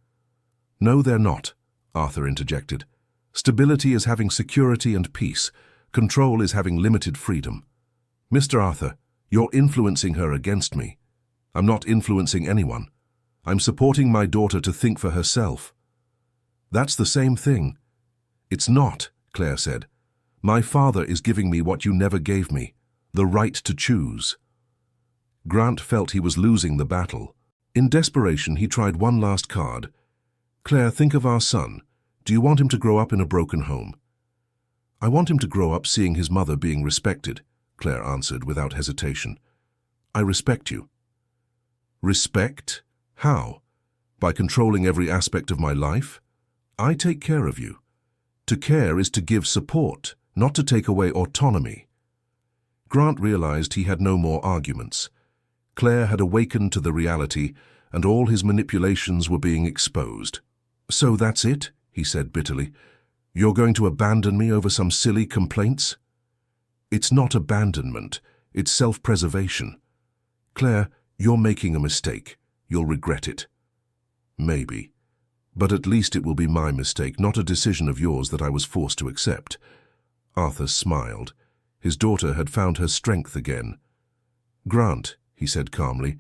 No, they're not, Arthur interjected. Stability is having security and peace. Control is having limited freedom. Mr. Arthur, you're influencing her against me. I'm not influencing anyone. I'm supporting my daughter to think for herself. That's the same thing. It's not, Claire said. My father is giving me what you never gave me, the right to choose. Grant felt he was losing the battle. In desperation, he tried one last card. Claire, think of our son. Do you want him to grow up in a broken home? I want him to grow up seeing his mother being respected, Claire answered without hesitation. I respect you. Respect? How? By controlling every aspect of my life? I take care of you. To care is to give support, not to take away autonomy. Grant realized he had no more arguments. Claire had awakened to the reality, and all his manipulations were being exposed. So that's it, he said bitterly. You're going to abandon me over some silly complaints? It's not abandonment, it's self-preservation. Claire, you're making a mistake. You'll regret it. Maybe. But at least it will be my mistake, not a decision of yours that I was forced to accept. Arthur smiled. His daughter had found her strength again. Grant, he said calmly,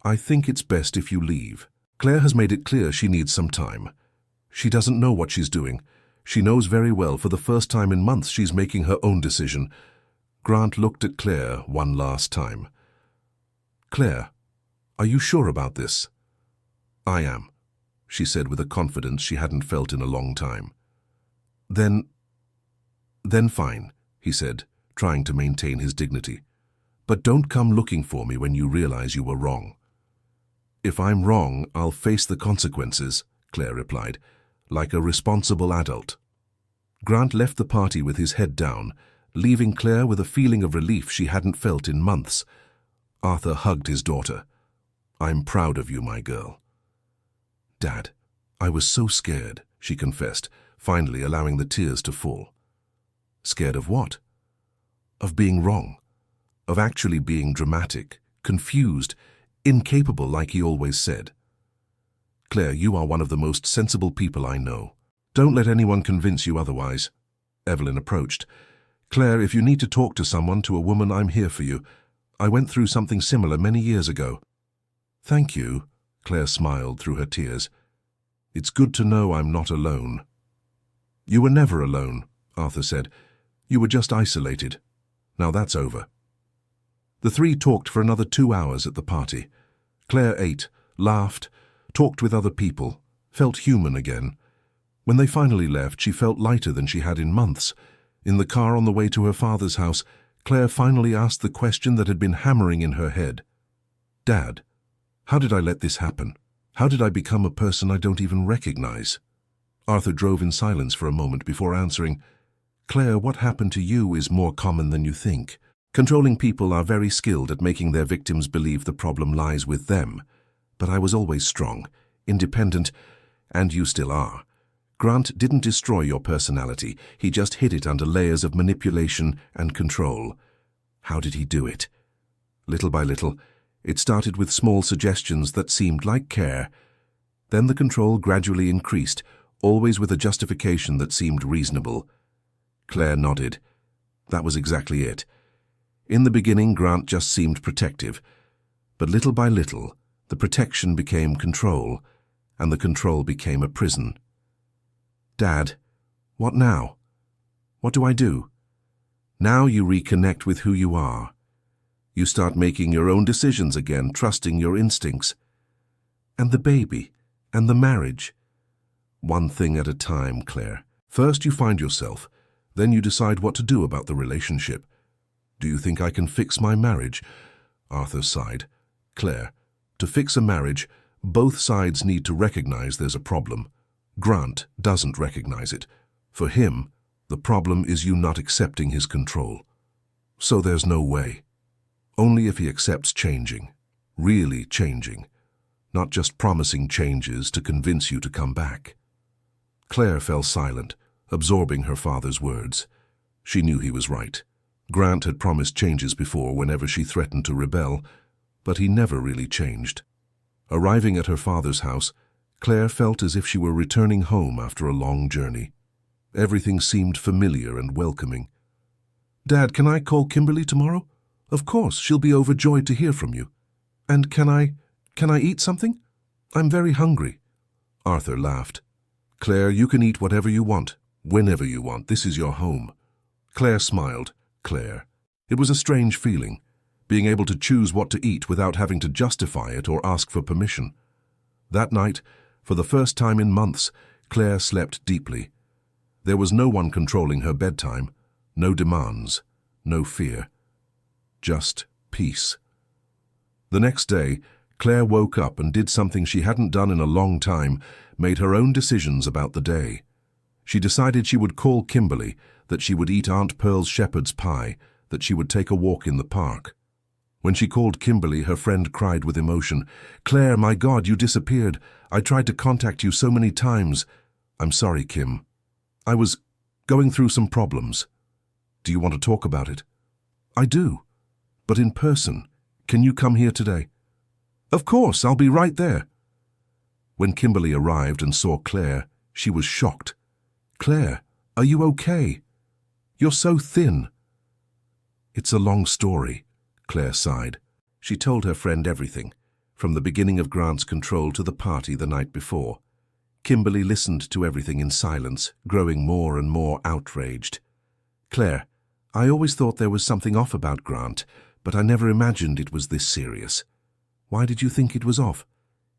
I think it's best if you leave. Claire has made it clear she needs some time. She doesn't know what she's doing. She knows very well for the first time in months she's making her own decision. Grant looked at Claire one last time. Claire, are you sure about this? I am, she said with a confidence she hadn't felt in a long time. Then fine, he said, trying to maintain his dignity. But don't come looking for me when you realize you were wrong. If I'm wrong, I'll face the consequences, Claire replied, like a responsible adult. Grant left the party with his head down, leaving Claire with a feeling of relief she hadn't felt in months. Arthur hugged his daughter. I'm proud of you, my girl. Dad, I was so scared, she confessed, finally allowing the tears to fall. Scared of what? Of being wrong. Of actually being dramatic, confused, incapable like he always said. Claire, you are one of the most sensible people I know. Don't let anyone convince you otherwise. Evelyn approached. Claire, if you need to talk to someone, to a woman, I'm here for you. I went through something similar many years ago. Thank you, Claire smiled through her tears. It's good to know I'm not alone. You were never alone, Arthur said. You were just isolated. Now that's over. The three talked for another 2 hours at the party. Claire ate, laughed, talked with other people, felt human again. When they finally left, she felt lighter than she had in months. In the car on the way to her father's house, Claire finally asked the question that had been hammering in her head. Dad, how did I let this happen? How did I become a person I don't even recognize? Arthur drove in silence for a moment before answering, Claire, what happened to you is more common than you think. Controlling people are very skilled at making their victims believe the problem lies with them. But I was always strong, independent, and you still are. Grant didn't destroy your personality, he just hid it under layers of manipulation and control. How did he do it? Little by little, it started with small suggestions that seemed like care. Then the control gradually increased, always with a justification that seemed reasonable. Claire nodded. That was exactly it. In the beginning, Grant just seemed protective. But little by little, the protection became control, and the control became a prison. Dad, what now? What do I do? Now you reconnect with who you are. You start making your own decisions again, trusting your instincts. And the baby, and the marriage. One thing at a time, Claire. First you find yourself, then you decide what to do about the relationship. Do you think I can fix my marriage? Arthur sighed. Claire, to fix a marriage, both sides need to recognize there's a problem. Grant doesn't recognize it. For him, the problem is you not accepting his control. So there's no way. Only if he accepts changing, really changing, not just promising changes to convince you to come back. Claire fell silent, absorbing her father's words. She knew he was right. Grant had promised changes before whenever she threatened to rebel, but he never really changed. Arriving at her father's house, Claire felt as if she were returning home after a long journey. Everything seemed familiar and welcoming. Dad, can I call Kimberly tomorrow? Of course, she'll be overjoyed to hear from you. And can I eat something? I'm very hungry. Arthur laughed. Claire, you can eat whatever you want, whenever you want. This is your home. Claire smiled. Claire. It was a strange feeling, being able to choose what to eat without having to justify it or ask for permission. That night, for the first time in months, Claire slept deeply. There was no one controlling her bedtime, no demands, no fear. Just peace. The next day, Claire woke up and did something she hadn't done in a long time, made her own decisions about the day. She decided she would call Kimberly, that she would eat Aunt Pearl's shepherd's pie, that she would take a walk in the park. When she called Kimberly, her friend cried with emotion, Claire, my God, you disappeared. I tried to contact you so many times. I'm sorry, Kim. I was going through some problems. Do you want to talk about it? I do. But in person. Can you come here today? Of course, I'll be right there. When Kimberly arrived and saw Claire, she was shocked. Claire, are you okay? You're so thin. It's a long story, Claire sighed. She told her friend everything, from the beginning of Grant's control to the party the night before. Kimberly listened to everything in silence, growing more and more outraged. Claire, I always thought there was something off about Grant, but I never imagined it was this serious. Why did you think it was off?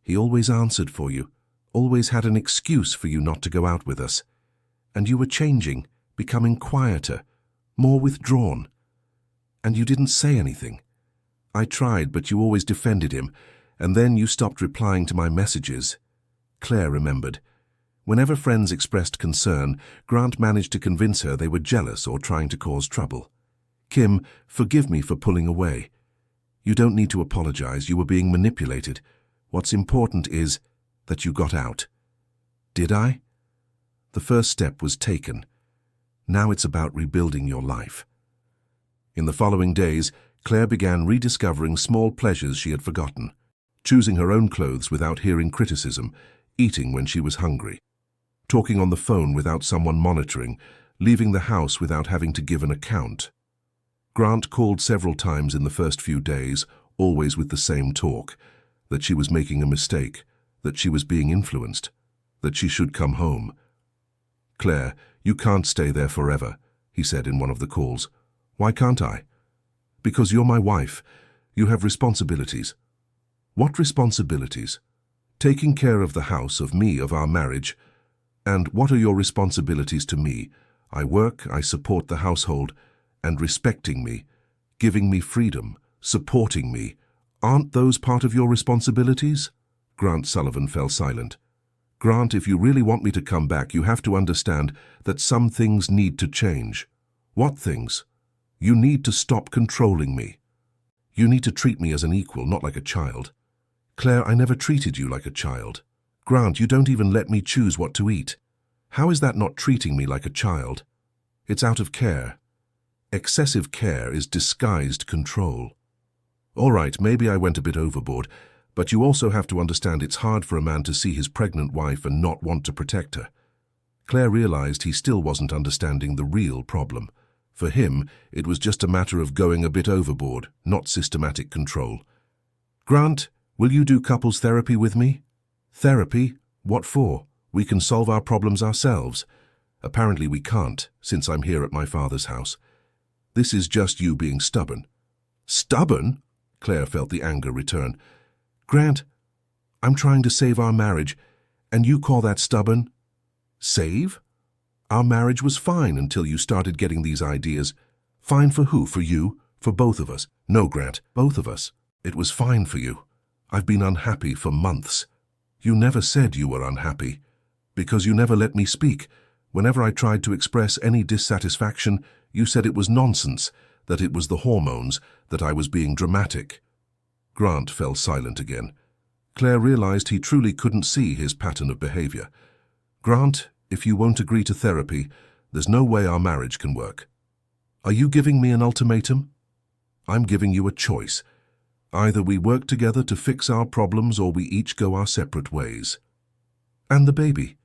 He always answered for you, always had an excuse for you not to go out with us. And you were changing, becoming quieter, more withdrawn. And you didn't say anything. I tried, but you always defended him, and then you stopped replying to my messages. Claire remembered. Whenever friends expressed concern, Grant managed to convince her they were jealous or trying to cause trouble. Kim, forgive me for pulling away. You don't need to apologize. You were being manipulated. What's important is that you got out. Did I? The first step was taken. Now it's about rebuilding your life. In the following days, Claire began rediscovering small pleasures she had forgotten, choosing her own clothes without hearing criticism, eating when she was hungry, talking on the phone without someone monitoring, leaving the house without having to give an account. Grant called several times in the first few days, always with the same talk, that she was making a mistake, that she was being influenced, that she should come home. Claire, you can't stay there forever, he said in one of the calls. Why can't I? Because you're my wife. You have responsibilities. What responsibilities? Taking care of the house, of me, of our marriage. And what are your responsibilities to me? I work, I support the household, and respecting me, giving me freedom, supporting me. Aren't those part of your responsibilities? Grant Sullivan fell silent. Grant, if you really want me to come back, you have to understand that some things need to change. What things? You need to stop controlling me. You need to treat me as an equal, not like a child. Claire, I never treated you like a child. Grant, you don't even let me choose what to eat. How is that not treating me like a child? It's out of care. Excessive care is disguised control. All right, maybe I went a bit overboard, but you also have to understand it's hard for a man to see his pregnant wife and not want to protect her. Claire realized he still wasn't understanding the real problem. For him, it was just a matter of going a bit overboard, not systematic control. Grant, will you do couples therapy with me? Therapy? What for? We can solve our problems ourselves. Apparently we can't, since I'm here at my father's house. This is just you being stubborn. Stubborn? Claire felt the anger return. Grant, I'm trying to save our marriage, and you call that stubborn? Save? Our marriage was fine until you started getting these ideas. Fine for who? For you? For both of us? No, Grant, both of us. It was fine for you. I've been unhappy for months. You never said you were unhappy, because you never let me speak. Whenever I tried to express any dissatisfaction, you said it was nonsense, that it was the hormones, that I was being dramatic. Grant fell silent again. Claire realized he truly couldn't see his pattern of behavior. Grant, if you won't agree to therapy, there's no way our marriage can work. Are you giving me an ultimatum? I'm giving you a choice. Either we work together to fix our problems or we each go our separate ways. And the baby?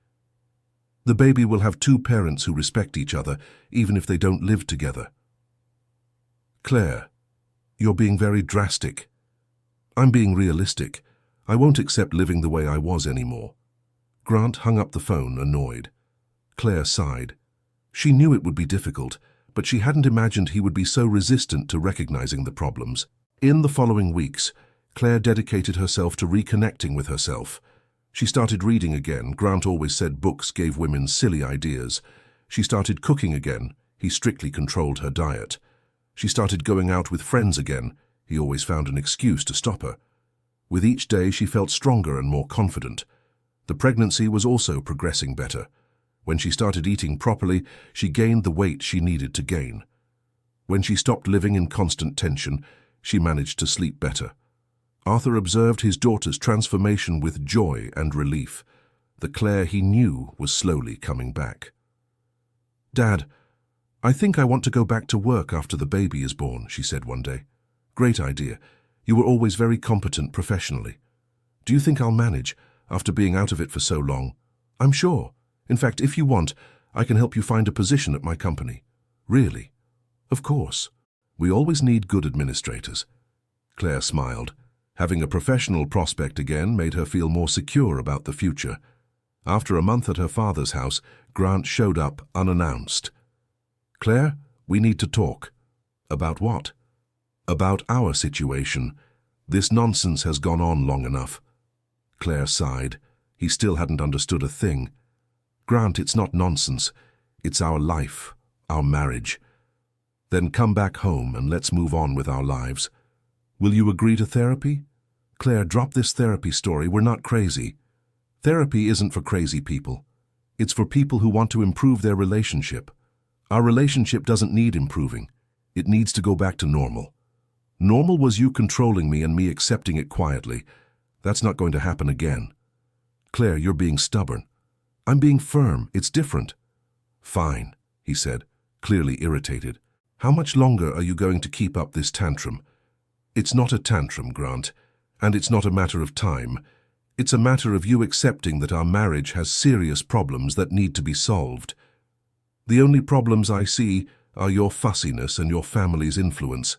The baby will have two parents who respect each other, even if they don't live together. Claire, you're being very drastic. I'm being realistic. I won't accept living the way I was anymore. Grant hung up the phone, annoyed. Claire sighed. She knew it would be difficult, but she hadn't imagined he would be so resistant to recognizing the problems. In the following weeks, Claire dedicated herself to reconnecting with herself. She started reading again. Grant always said books gave women silly ideas. She started cooking again. He strictly controlled her diet. She started going out with friends again. He always found an excuse to stop her. With each day, she felt stronger and more confident. The pregnancy was also progressing better. When she started eating properly, she gained the weight she needed to gain. When she stopped living in constant tension, she managed to sleep better. Arthur observed his daughter's transformation with joy and relief. The Claire he knew was slowly coming back. Dad, I think I want to go back to work after the baby is born, she said one day. Great idea. You were always very competent professionally. Do you think I'll manage, after being out of it for so long? I'm sure. In fact, if you want, I can help you find a position at my company. Really? Of course. We always need good administrators. Claire smiled. Having a professional prospect again made her feel more secure about the future. After a month at her father's house, Grant showed up unannounced. Claire, we need to talk. About what? About our situation. This nonsense has gone on long enough. Claire sighed. He still hadn't understood a thing. Grant, it's not nonsense. It's our life, our marriage. Then come back home and let's move on with our lives. Will you agree to therapy? Claire, drop this therapy story. We're not crazy. Therapy isn't for crazy people. It's for people who want to improve their relationship. Our relationship doesn't need improving. It needs to go back to normal. Normal was you controlling me and me accepting it quietly. That's not going to happen again. Claire, you're being stubborn. I'm being firm. It's different. Fine, he said, clearly irritated. How much longer are you going to keep up this tantrum? It's not a tantrum, Grant, and it's not a matter of time. It's a matter of you accepting that our marriage has serious problems that need to be solved. The only problems I see are your fussiness and your family's influence.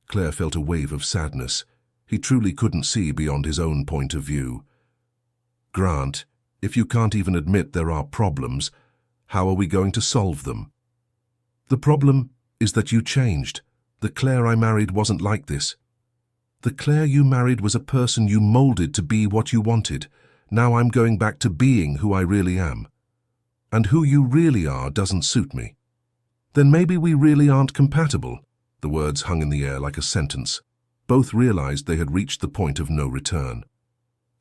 Claire felt a wave of sadness. He truly couldn't see beyond his own point of view. Grant, if you can't even admit there are problems, how are we going to solve them? The problem is that you changed. The Claire I married wasn't like this. The Claire you married was a person you molded to be what you wanted. Now I'm going back to being who I really am. And who you really are doesn't suit me. Then maybe we really aren't compatible. The words hung in the air like a sentence. Both realized they had reached the point of no return.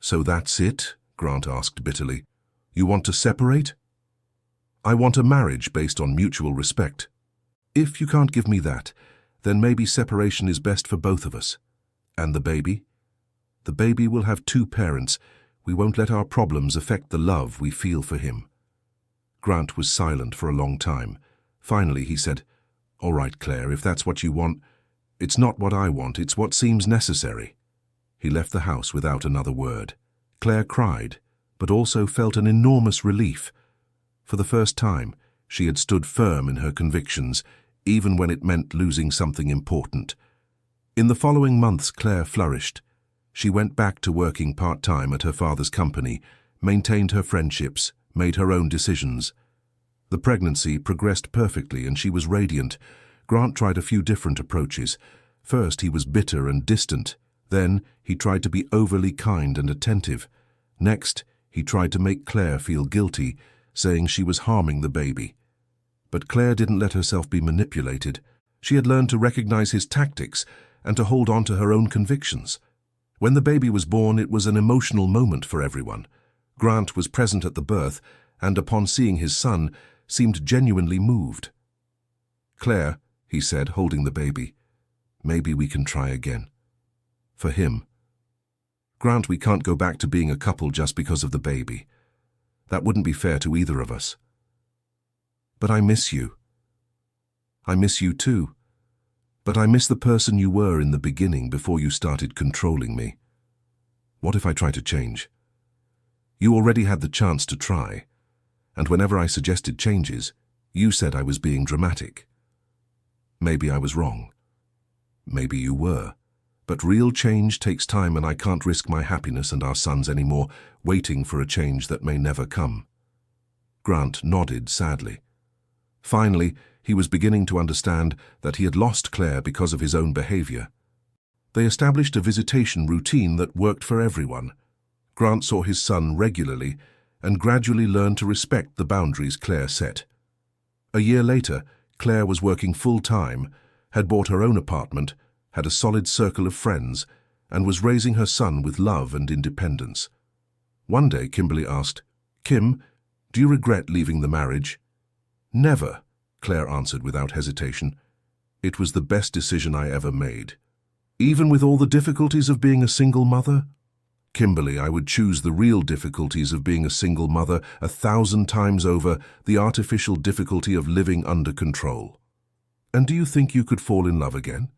So that's it? Grant asked bitterly. You want to separate? I want a marriage based on mutual respect. If you can't give me that, then maybe separation is best for both of us. And the baby? The baby will have two parents. We won't let our problems affect the love we feel for him. Grant was silent for a long time. Finally, he said, "All right, Claire, if that's what you want. It's not what I want, it's what seems necessary." He left the house without another word. Claire cried, but also felt an enormous relief. For the first time, she had stood firm in her convictions, even when it meant losing something important. In the following months, Claire flourished. She went back to working part-time at her father's company, maintained her friendships, made her own decisions. The pregnancy progressed perfectly and she was radiant. Grant tried a few different approaches. First, he was bitter and distant. Then, he tried to be overly kind and attentive. Next, he tried to make Claire feel guilty, saying she was harming the baby. But Claire didn't let herself be manipulated. She had learned to recognize his tactics and to hold on to her own convictions. When the baby was born, it was an emotional moment for everyone. Grant was present at the birth and, upon seeing his son, seemed genuinely moved. "Claire," he said, holding the baby, "maybe we can try again. For him. Grant, we can't go back to being a couple just because of the baby. That wouldn't be fair to either of us. But I miss you. I miss you too. But I miss the person you were in the beginning before you started controlling me. What if I try to change? You already had the chance to try, and whenever I suggested changes, you said I was being dramatic. Maybe I was wrong. Maybe you were. But real change takes time, and I can't risk my happiness and our sons anymore, waiting for a change that may never come." Grant nodded sadly. Finally, he was beginning to understand that he had lost Claire because of his own behavior. They established a visitation routine that worked for everyone. Grant saw his son regularly and gradually learned to respect the boundaries Claire set. A year later, Claire was working full-time, had bought her own apartment, had a solid circle of friends, and was raising her son with love and independence. One day, Kimberly asked, "Kim, do you regret leaving the marriage?" "Never," Claire answered without hesitation. "It was the best decision I ever made. Even with all the difficulties of being a single mother?" "Kimberly, I would choose the real difficulties of being a single mother 1,000 times over the artificial difficulty of living under control." "And do you think you could fall in love again?"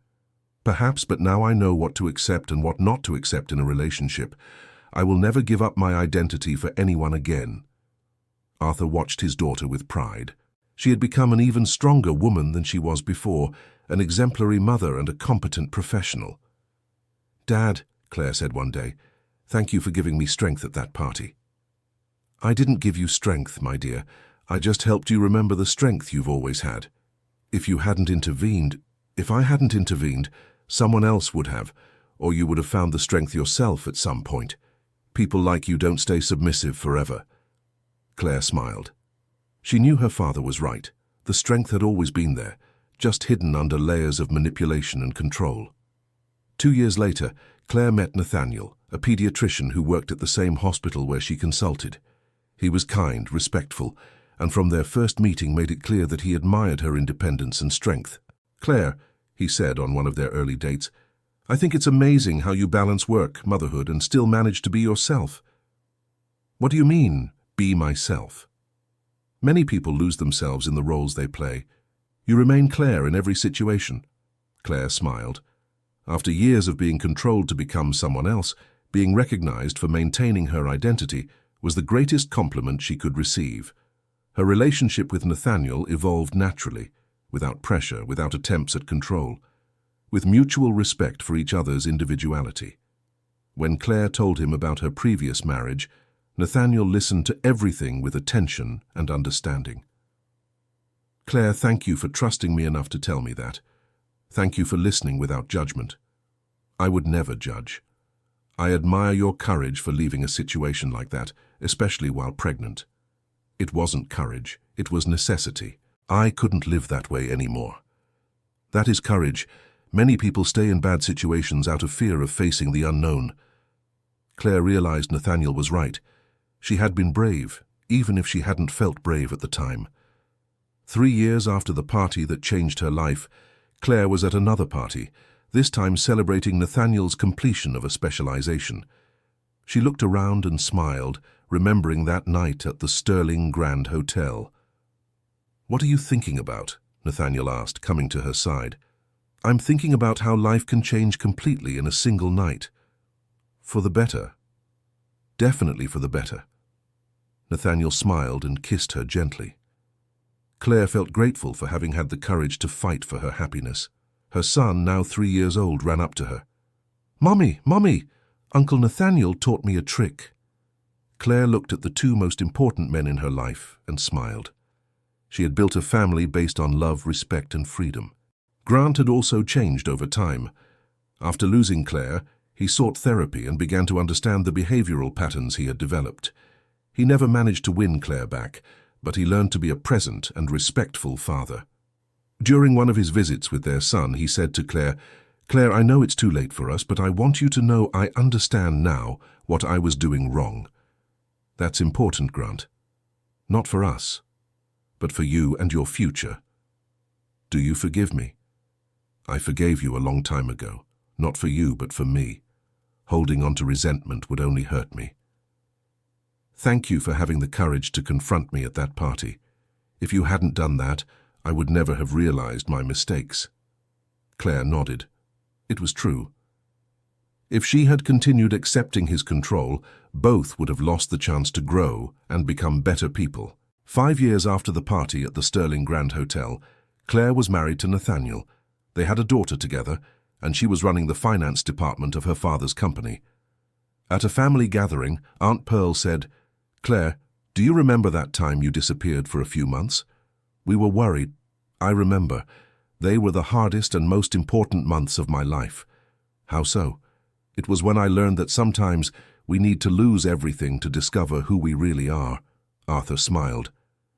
"Perhaps, but now I know what to accept and what not to accept in a relationship. I will never give up my identity for anyone again." Arthur watched his daughter with pride. She had become an even stronger woman than she was before, an exemplary mother and a competent professional. "Dad," Claire said one day, "thank you for giving me strength at that party." "I didn't give you strength, my dear. I just helped you remember the strength you've always had. If I hadn't intervened, someone else would have, or you would have found the strength yourself at some point. People like you don't stay submissive forever." Claire smiled. She knew her father was right. The strength had always been there, just hidden under layers of manipulation and control. 2 years later, Claire met Nathaniel, a pediatrician who worked at the same hospital where she consulted. He was kind, respectful, and from their first meeting made it clear that he admired her independence and strength. "Claire," he said on one of their early dates, "I think it's amazing how you balance work, motherhood, and still manage to be yourself." "What do you mean, be myself?" "Many people lose themselves in the roles they play. You remain Claire in every situation." Claire smiled. After years of being controlled to become someone else, being recognized for maintaining her identity was the greatest compliment she could receive. Her relationship with Nathaniel evolved naturally, without pressure, without attempts at control, with mutual respect for each other's individuality. When Claire told him about her previous marriage, Nathaniel listened to everything with attention and understanding. "Claire, thank you for trusting me enough to tell me that. Thank you for listening without judgment. I would never judge. I admire your courage for leaving a situation like that, especially while pregnant. It wasn't courage, it was necessity. I couldn't live that way anymore. That is courage. Many people stay in bad situations out of fear of facing the unknown." Claire realized Nathaniel was right. She had been brave, even if she hadn't felt brave at the time. 3 years after the party that changed her life, Claire was at another party, this time celebrating Nathaniel's completion of a specialization. She looked around and smiled, remembering that night at the Sterling Grand Hotel. "What are you thinking about?" Nathaniel asked, coming to her side. "I'm thinking about how life can change completely in a single night. For the better. Definitely for the better." Nathaniel smiled and kissed her gently. Claire felt grateful for having had the courage to fight for her happiness. Her son, now 3 years old, ran up to her. "Mommy, Mommy, Uncle Nathaniel taught me a trick." Claire looked at the two most important men in her life and smiled. She had built a family based on love, respect, and freedom. Grant had also changed over time. After losing Claire, he sought therapy and began to understand the behavioral patterns he had developed. He never managed to win Claire back, but he learned to be a present and respectful father. During one of his visits with their son, he said to Claire, "Claire, I know it's too late for us, but I want you to know I understand now what I was doing wrong. That's important, Grant. Not for us, but for you and your future. Do you forgive me? I forgave you a long time ago, not for you, but for me. Holding on to resentment would only hurt me. Thank you for having the courage to confront me at that party. If you hadn't done that, I would never have realized my mistakes." Claire nodded. It was true. If she had continued accepting his control, both would have lost the chance to grow and become better people. 5 years after the party at the Sterling Grand Hotel, Claire was married to Nathaniel. They had a daughter together, and she was running the finance department of her father's company. At a family gathering, Aunt Pearl said, "Claire, do you remember that time you disappeared for a few months? We were worried. I remember. They were the hardest and most important months of my life." "How so?" "It was when I learned that sometimes we need to lose everything to discover who we really are." Arthur smiled.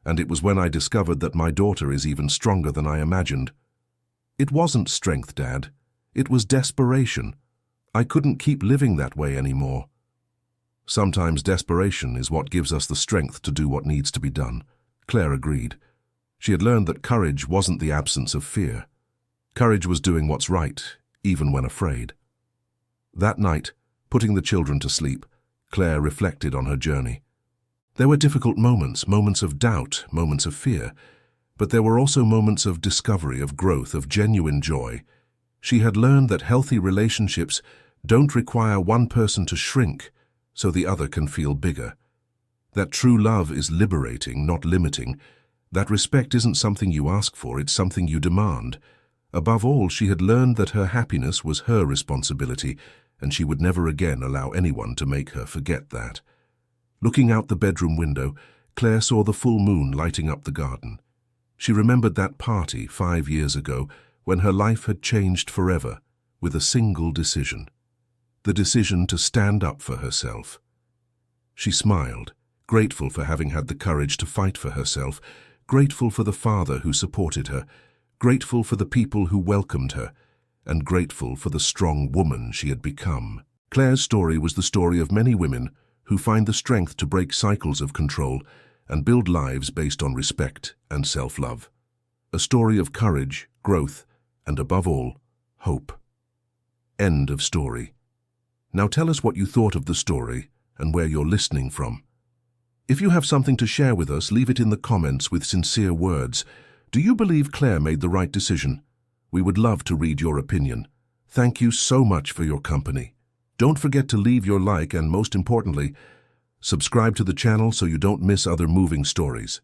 "And it was when I discovered that my daughter is even stronger than I imagined." "It wasn't strength, Dad. It was desperation. I couldn't keep living that way anymore." "Sometimes desperation is what gives us the strength to do what needs to be done," Claire agreed. She had learned that courage wasn't the absence of fear. Courage was doing what's right, even when afraid. That night, putting the children to sleep, Claire reflected on her journey. There were difficult moments, moments of doubt, moments of fear, but there were also moments of discovery, of growth, of genuine joy. She had learned that healthy relationships don't require one person to shrink so the other can feel bigger. That true love is liberating, not limiting. That respect isn't something you ask for, it's something you demand. Above all, she had learned that her happiness was her responsibility, and she would never again allow anyone to make her forget that. Looking out the bedroom window, Claire saw the full moon lighting up the garden. She remembered that party 5 years ago when her life had changed forever with a single decision. The decision to stand up for herself. She smiled, grateful for having had the courage to fight for herself, grateful for the father who supported her, grateful for the people who welcomed her, and grateful for the strong woman she had become. Claire's story was the story of many women who find the strength to break cycles of control and build lives based on respect and self-love. A story of courage, growth, and above all, hope. End of story. Now tell us what you thought of the story and where you're listening from. If you have something to share with us, leave it in the comments with sincere words. Do you believe Claire made the right decision? We would love to read your opinion. Thank you so much for your company. Don't forget to leave your like and, most importantly, subscribe to the channel so you don't miss other moving stories.